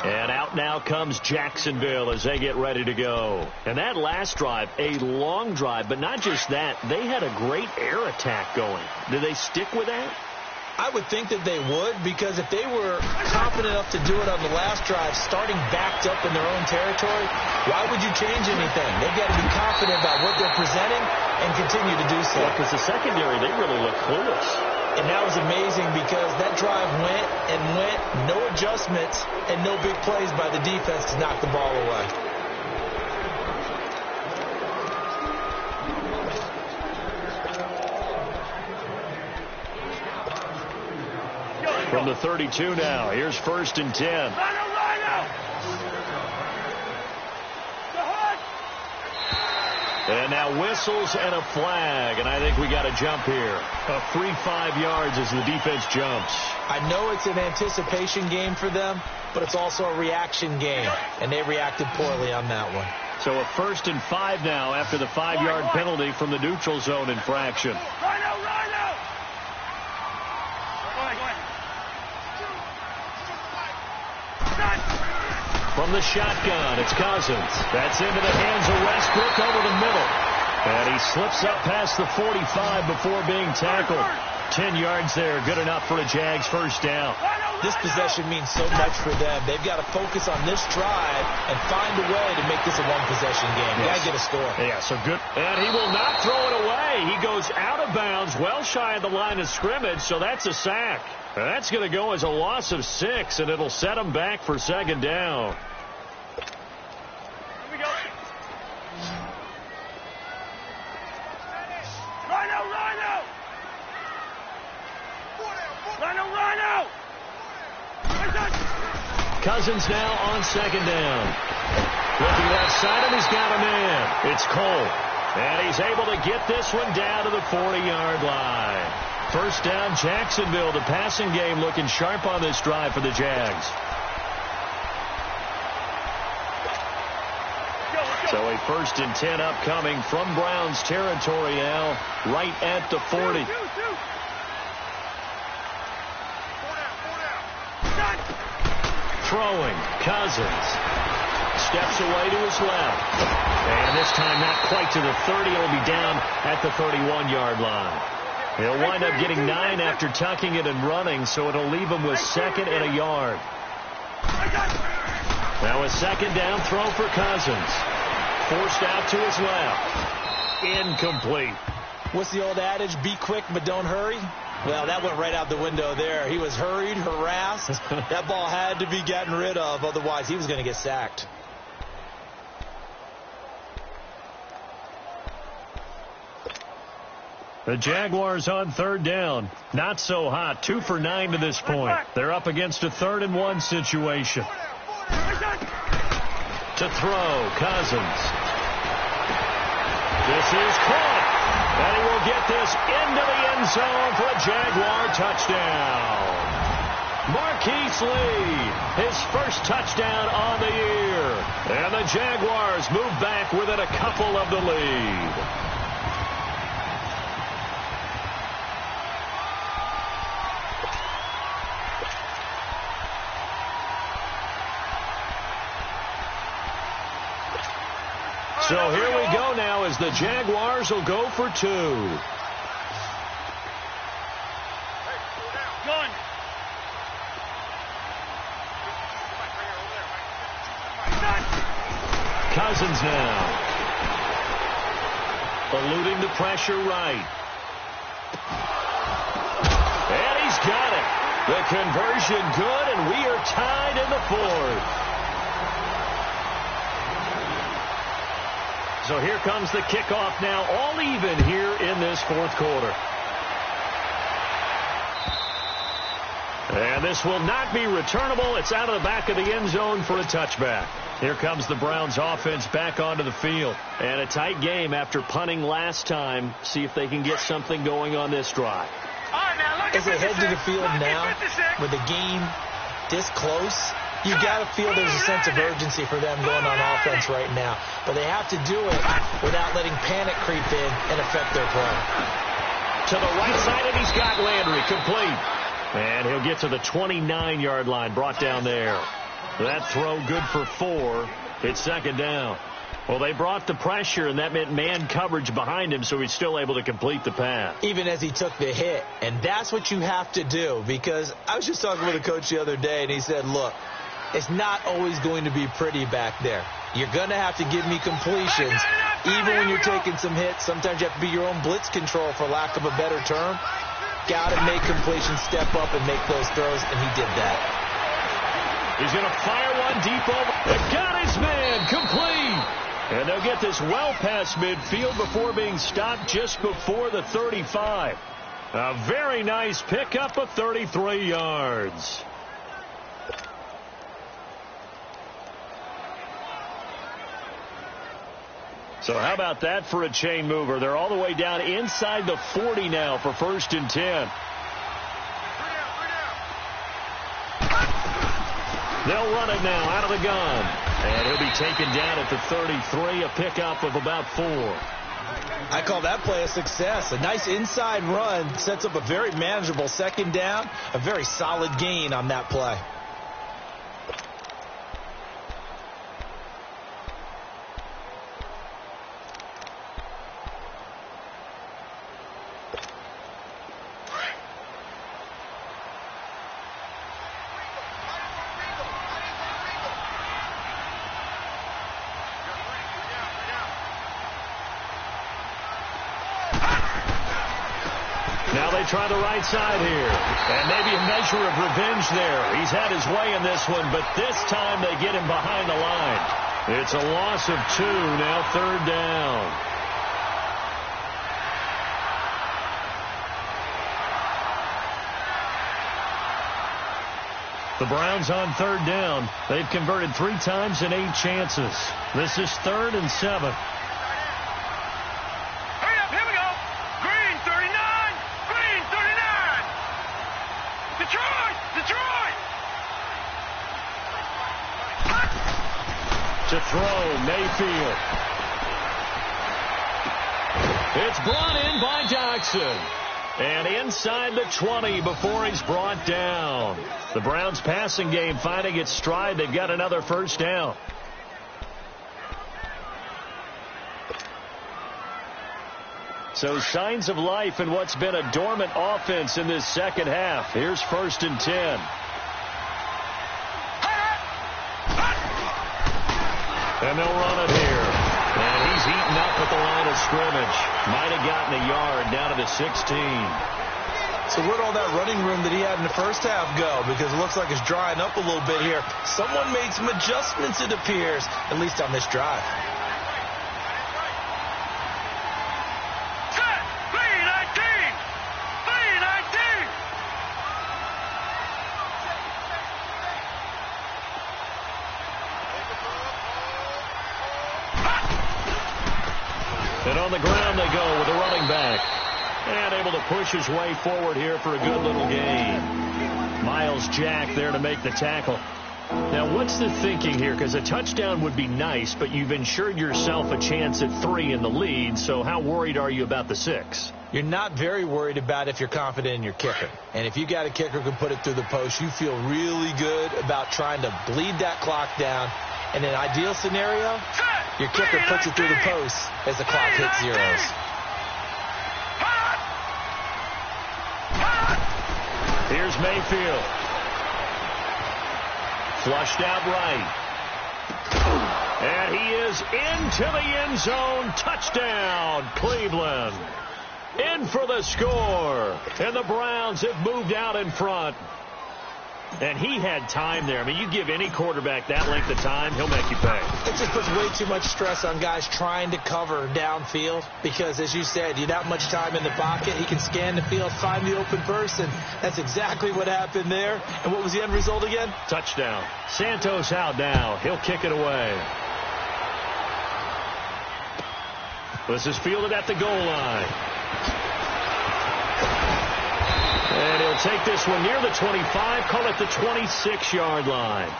And out now comes Jacksonville as they get ready to go. And that last drive, a long drive, but not just that. They had a great air attack going. Did they stick with that? I would think that they would, because if they were confident enough to do it on the last drive, starting backed up in their own territory, why would you change anything? They've got to be confident about what they're presenting and continue to do so. Because the secondary, they really look clueless. And that was amazing because that drive went and went, no adjustments, and no big plays by the defense to knock the ball away. From the 32 now, here's 1st and 10. And now whistles and a flag, and I think we got a jump here. A free 5 yards as the defense jumps. I know it's an anticipation game for them, but it's also a reaction game, and they reacted poorly on that one. So a 1st and 5 now after the 5-yard penalty from the neutral zone infraction. From the shotgun, it's Cousins. That's into the hands of Westbrook over the middle. And he slips up past the 45 before being tackled. 10 yards there, good enough for a Jags first down. This possession means so much for them. They've got to focus on this drive and find a way to make this a one-possession game. Yes. Got to get a score. Yeah, so good. And he will not throw it away. He goes out of bounds, well shy of the line of scrimmage, so that's a sack. And that's going to go as a loss of 6, and it'll set him back for 2nd down. Here we go. Rhino! Cousins now on 2nd down. Looking left side, and he's got a man. It's Cole. And he's able to get this one down to the 40-yard line. First down, Jacksonville. The passing game looking sharp on this drive for the Jags. So a 1st and 10 upcoming from Browns territory now, right at the 40. Throwing, Cousins. Steps away to his left. And this time not quite to the 30. It'll be down at the 31-yard line. He'll wind up getting 9 after tucking it and running, so it'll leave him with 2nd and a yard. Now a 2nd down throw for Cousins. Forced out to his left. Incomplete. What's the old adage? Be quick, but don't hurry. Well, that went right out the window there. He was hurried, harassed. That ball had to be gotten rid of, otherwise he was going to get sacked. The Jaguars on 3rd down. Not so hot. 2 for 9 to this point. They're up against a 3rd and 1 situation. To throw, Cousins. This is caught. And he will get this into the end zone for a Jaguar touchdown. Marquise Lee, his first touchdown on the year. And the Jaguars move back within a couple of the lead. So here we go now as the Jaguars will go for 2. Gun. Cousins now. Eluding the pressure right. And he's got it. The conversion good, and we are tied in the 4th. So here comes the kickoff now, all even here in this 4th quarter. And this will not be returnable. It's out of the back of the end zone for a touchback. Here comes the Browns offense back onto the field. And a tight game after punting last time. See if they can get something going on this drive. As they head to the field now, with the game this close, You got to feel there's a sense of urgency for them going on offense right now. But they have to do it without letting panic creep in and affect their play. To the right side, and he's got Landry complete. And he'll get to the 29-yard line, brought down there. That throw good for 4. It's second down. Well, they brought the pressure, and that meant man coverage behind him, so he's still able to complete the pass. Even as he took the hit. And that's what you have to do, because I was just talking with a coach the other day, and he said, look, it's not always going to be pretty back there. You're going to have to give me completions, even when you're taking some hits. Sometimes you have to be your own blitz control, for lack of a better term. Got to make completions, step up, and make those throws, and he did that. He's going to fire one deep over. They got his man complete. And they'll get this well past midfield before being stopped just before the 35. A very nice pickup of 33 yards. So how about that for a chain mover? They're all the way down inside the 40 now for 1st and 10. They'll run it now out of the gun. And he'll be taken down at the 33, a pickup of about 4. I call that play a success. A nice inside run sets up a very manageable second down, a very solid gain on that play. Now they try the right side here. And maybe a measure of revenge there. He's had his way in this one, but this time they get him behind the line. It's a loss of 2, now 3rd down. The Browns on 3rd down. They've converted 3 times in 8 chances. This is 3rd and 7. To throw, Mayfield. It's brought in by Jackson. And inside the 20 before he's brought down. The Browns passing game finding its stride. They've got another 1st down. So signs of life in what's been a dormant offense in this second half. Here's 1st and 10. And they'll run it here. And he's eaten up at the line of scrimmage. Might have gotten a yard down to the 16. So where'd all that running room that he had in the first half go? Because it looks like it's drying up a little bit here. Someone made some adjustments, it appears, at least on this drive. And on the ground they go with a running back. And able to push his way forward here for a good little gain. Miles Jack there to make the tackle. Now, what's the thinking here? Because a touchdown would be nice, but you've ensured yourself a chance at 3 in the lead. So how worried are you about the 6? You're not very worried about if you're confident in your kicker. And if you got a kicker who can put it through the post, you feel really good about trying to bleed that clock down. In an ideal scenario, your kicker puts it through the post as the clock hits zeros. Here's Mayfield. Flushed out right. And he is into the end zone. Touchdown, Cleveland. In for the score. And the Browns have moved out in front. And he had time there. I mean, you give any quarterback that length of time, he'll make you pay. It just puts way too much stress on guys trying to cover downfield because, as you said, you don't have much time in the pocket. He can scan the field, find the open person. That's exactly what happened there. And what was the end result again? Touchdown. Santos out now. He'll kick it away. This is fielded at the goal line. And he'll take this one near the 25, call it the 26-yard line.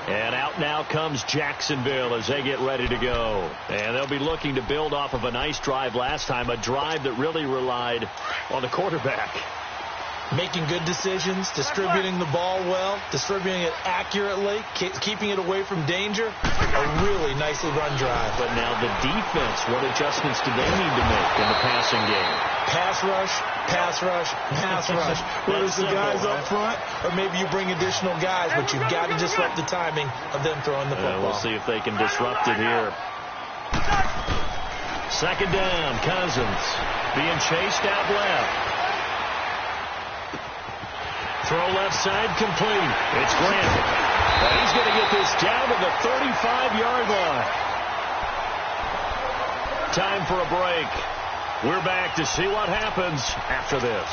And out now comes Jacksonville as they get ready to go. And they'll be looking to build off of a nice drive last time, a drive that really relied on the quarterback. Making good decisions, distributing the ball well, distributing it accurately, keeping it away from danger. A really nicely run drive. But now the defense, what adjustments do they need to make in the passing game? Pass rush, pass rush, pass rush. Whether it's the guys up front or maybe you bring additional guys, but you've got to disrupt the timing of them throwing the football. We'll see if they can disrupt it here. Second down, Cousins being chased out left. Throw left side complete. It's Grant. And he's going to get this down to the 35-yard line. Time for a break. We're back to see what happens after this.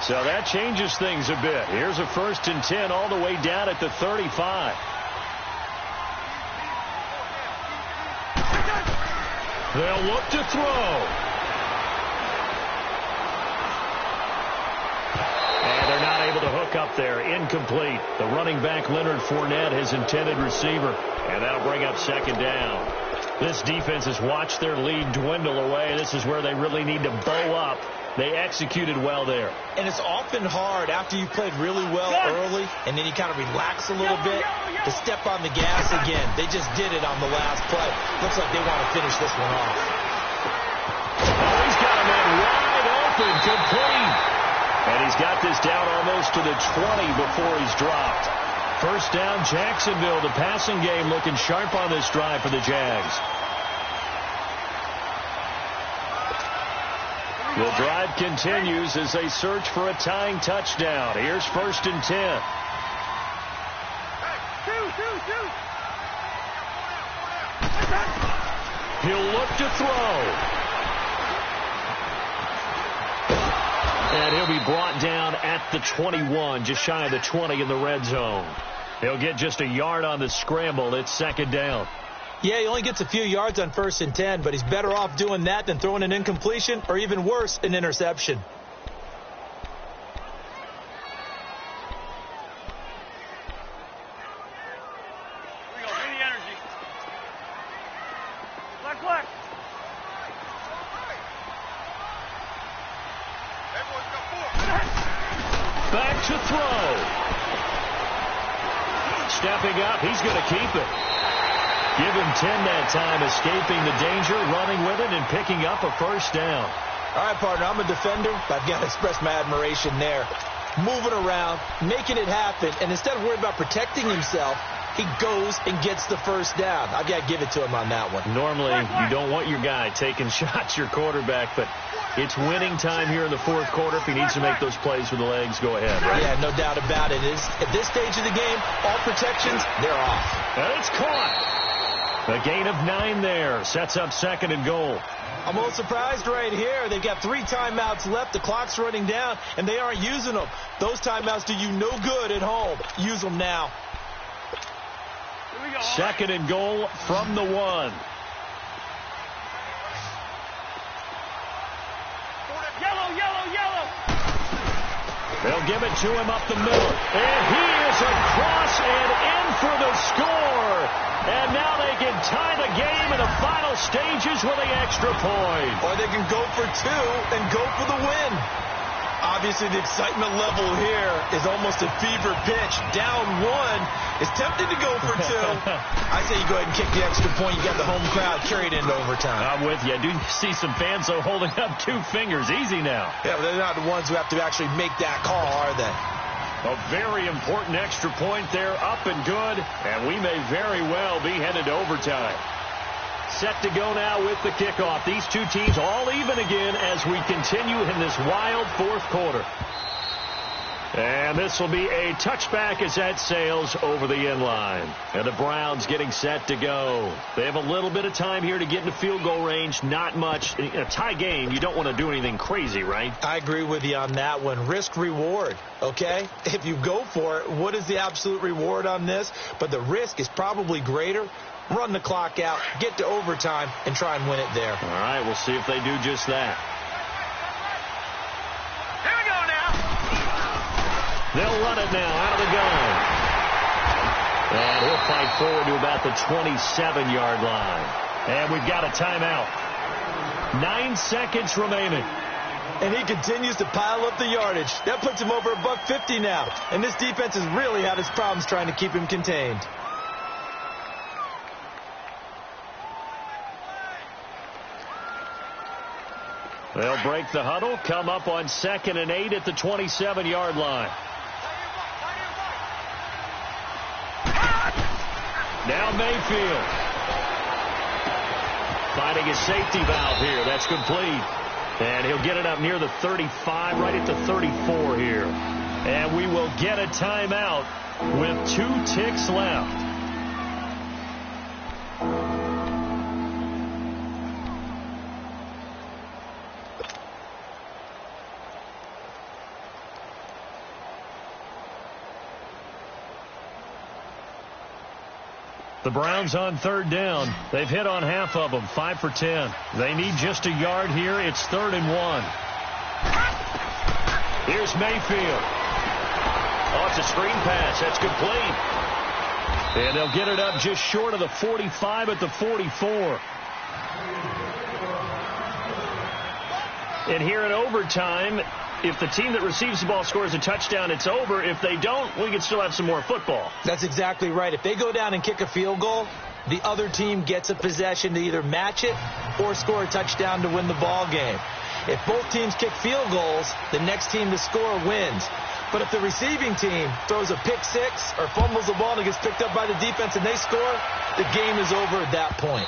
So that changes things a bit. Here's a 1st and 10 all the way down at the 35. They'll look to throw. To hook up there, incomplete. The running back Leonard Fournette, his intended receiver, and that'll bring up second down. This defense has watched their lead dwindle away. This is where they really need to bow up. They executed well there. And it's often hard after you played really well early and then you kind of relax a little bit to step on the gas again. They just did it on the last play. Looks like they want to finish this one off. Oh, he's got a man wide open, complete. And he's got this down almost to the 20 before he's dropped. First down, Jacksonville. The passing game looking sharp on this drive for the Jags. The drive continues as they search for a tying touchdown. Here's 1st and 10. He'll look to throw. And he'll be brought down at the 21, just shy of the 20 in the red zone. He'll get just a yard on the scramble. It's second down. Yeah, he only gets a few yards on 1st and 10, but he's better off doing that than throwing an incompletion or even worse, an interception. Back to throw. Stepping up, he's going to keep it. Give him 10 that time, escaping the danger, running with it, and picking up a first down. All right, partner, I'm a defender, but I've got to express my admiration there. Moving around, making it happen, and instead of worrying about protecting himself, he goes and gets the first down. I've got to give it to him on that one. Normally, you don't want your guy taking shots, your quarterback, but it's winning time here in the fourth quarter. If he needs to make those plays with the legs, go ahead, right? Yeah, no doubt about it. At this stage of the game, all protections, they're off. And it's caught. A gain of 9 there. Sets up 2nd and goal. I'm a little surprised right here. They've got 3 timeouts left. The clock's running down, and they aren't using them. Those timeouts do you no good at home. Use them now. 2nd and goal from the 1. They'll give it to him up the middle. And he is across and in for the score. And now they can tie the game in the final stages with the extra point. Or they can go for 2 and go for the win. Obviously, the excitement level here is almost a fever pitch. Down 1 is tempted to go for 2. I say you go ahead and kick the extra point. You got the home crowd. Carry it into overtime. I'm with you. I do see some fans, though, holding up 2 fingers. Easy now. Yeah, but they're not the ones who have to actually make that call, are they? A very important extra point there, up and good, and we may very well be headed to overtime. Set to go now with the kickoff. These 2 teams all even again as we continue in this wild fourth quarter. And this will be a touchback as that sails over the end line. And the Browns getting set to go. They have a little bit of time here to get into field goal range. Not much. In a tie game, you don't want to do anything crazy, right? I agree with you on that one. Risk reward, okay? If you go for it, what is the absolute reward on this? But the risk is probably greater. Run the clock out, get to overtime, and try and win it there. All right, we'll see if they do just that. Here we go now. They'll run it now out of the gun. And he'll fight forward to about the 27-yard line. And we've got a timeout. 9 seconds remaining. And he continues to pile up the yardage. That puts him over $150 now. And this defense has really had its problems trying to keep him contained. They'll break the huddle, come up on 2nd and 8 at the 27-yard line. Now Mayfield. Finding his safety valve here. That's complete. And he'll get it up near the 35, right at the 34 here. And we will get a timeout with 2 ticks left. The Browns on 3rd down. They've hit on half of them, 5 for 10. They need just a yard here. It's 3rd and 1. Here's Mayfield. Oh, it's a screen pass. That's complete. And they'll get it up just short of the 45 at the 44. And here in overtime, if the team that receives the ball scores a touchdown, it's over. If they don't, we can still have some more football. That's exactly right. If they go down and kick a field goal, the other team gets a possession to either match it or score a touchdown to win the ball game. If both teams kick field goals, the next team to score wins. But if the receiving team throws a pick six or fumbles the ball and it gets picked up by the defense and they score, the game is over at that point.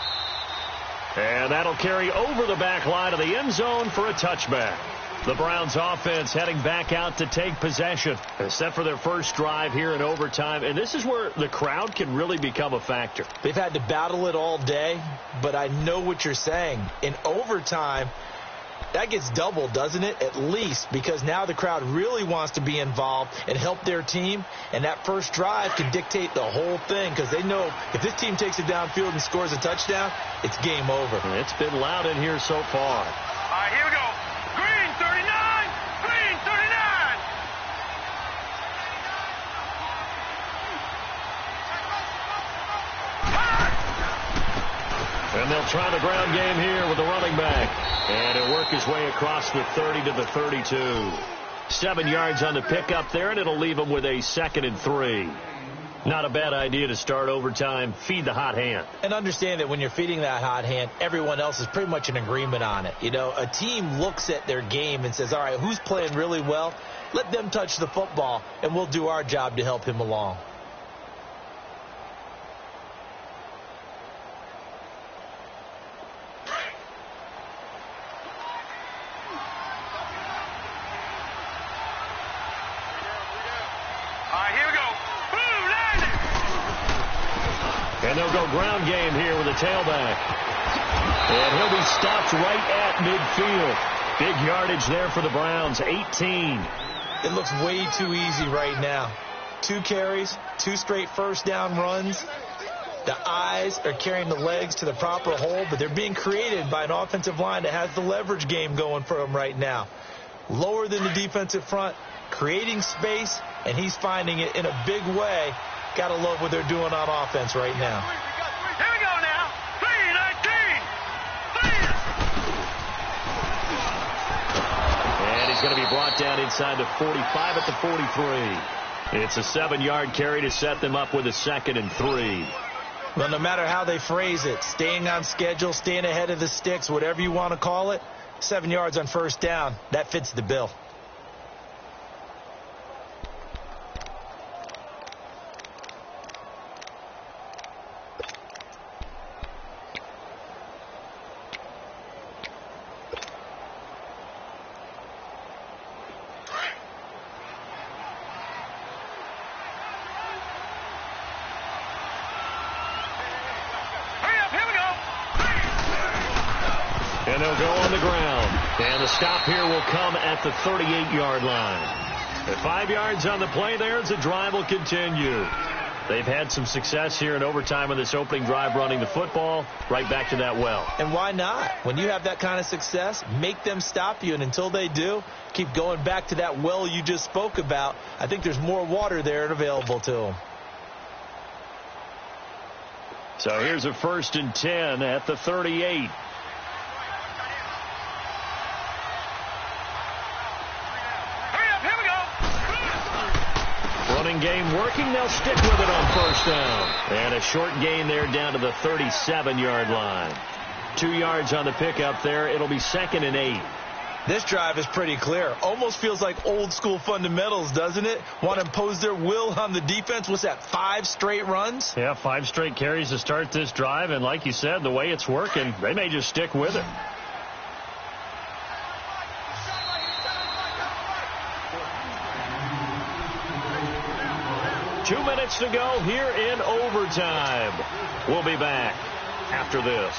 And that'll carry over the back line of the end zone for a touchback. The Browns offense heading back out to take possession. Set for their first drive here in overtime. And this is where the crowd can really become a factor. They've had to battle it all day, but I know what you're saying. In overtime, that gets doubled, doesn't it? At least, because now the crowd really wants to be involved and help their team. And that first drive can dictate the whole thing because they know if this team takes it downfield and scores a touchdown, it's game over. It's been loud in here so far. All right, here we go. Green 39, green 39. And they'll try the ground game here with the running back. And he'll work his way across the 30 to the 32. 7 yards on the pickup there, and it'll leave him with a 2nd and 3. Not a bad idea to start overtime. Feed the hot hand. And understand that when you're feeding that hot hand, everyone else is pretty much in agreement on it. You know, a team looks at their game and says, all right, who's playing really well? Let them touch the football, and we'll do our job to help him along. And they'll go ground game here with a tailback. And he'll be stopped right at midfield. Big yardage there for the Browns, 18. It looks way too easy right now. 2 carries, 2 straight first down runs. The eyes are carrying the legs to the proper hole, but they're being created by an offensive line that has the leverage game going for them right now. Lower than the defensive front, creating space, and he's finding it in a big way. Got to love what they're doing on offense right now. Here we go now. 3-19. And he's going to be brought down inside the 45 at the 43. It's a 7-yard carry to set them up with a 2nd and 3. Well, no matter how they phrase it, staying on schedule, staying ahead of the sticks, whatever you want to call it, 7 yards on first down, that fits the bill. And they'll go on the ground. And the stop here will come at the 38-yard line. At 5 yards on the play there, the drive will continue. They've had some success here in overtime on this opening drive running the football. Right back to that well. And why not? When you have that kind of success, make them stop you. And until they do, keep going back to that well you just spoke about. I think there's more water there and available to them. So here's a 1st and 10 at the 38. Running game working. They'll stick with it on 1st down. And a short gain there down to the 37-yard line. 2 yards on the pickup there. It'll be 2nd and 8. This drive is pretty clear. Almost feels like old school fundamentals, doesn't it? Want to impose their will on the defense. What's that, 5 straight runs? Yeah, 5 straight carries to start this drive. And like you said, the way it's working, they may just stick with it. Two minutes to go here in overtime. We'll be back after this.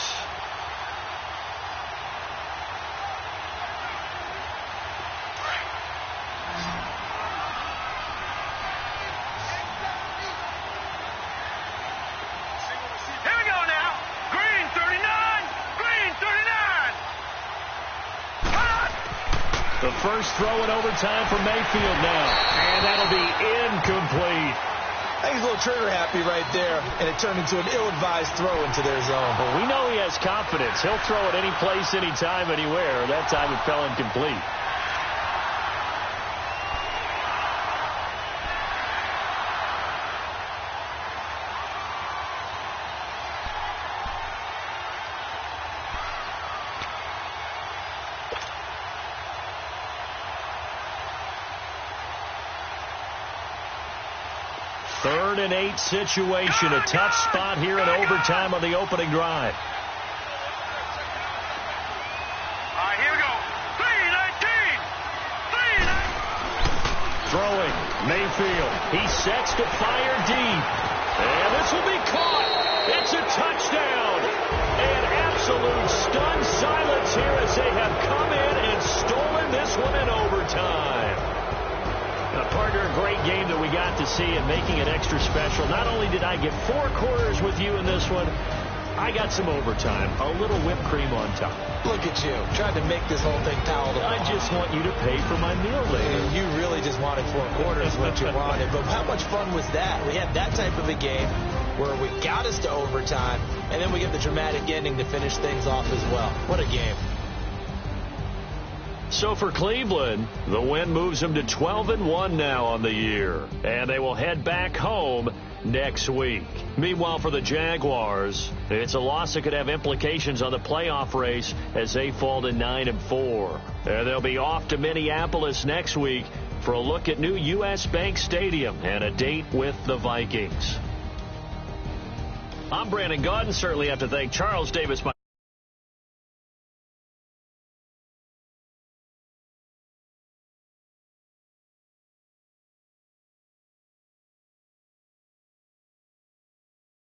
Here we go now. Green 39. Green 39. Cut! The first throw in overtime for Mayfield now. And that'll be incomplete. I think he's a little trigger happy right there, and it turned into an ill-advised throw into their zone. Well, we know he has confidence. He'll throw it any place, anytime, anywhere. That time it fell incomplete. Third and 8 situation. A tough spot here in overtime on the opening drive. All right, here we go. 3-19. Throwing. Mayfield. He sets to fire deep. And this will be caught. It's a touchdown. And absolute stunned silence here as they have come in and stolen this one in overtime. Partner, a great game that we got to see and making it extra special. Not only did I get 4 quarters with you in this one, I got some overtime. A little whipped cream on top. Look at you. Tried to make this whole thing palatable. I just want you to pay for my meal later. And you really just wanted 4 quarters what you wanted. But how much fun was that? We had that type of a game where we got us to overtime, and then we get the dramatic ending to finish things off as well. What a game. So for Cleveland, the win moves them to 12-1 now on the year. And they will head back home next week. Meanwhile, for the Jaguars, it's a loss that could have implications on the playoff race as they fall to 9-4. And they'll be off to Minneapolis next week for a look at new U.S. Bank Stadium and a date with the Vikings. I'm Brandon Gaudin. Certainly have to thank Charles Davis.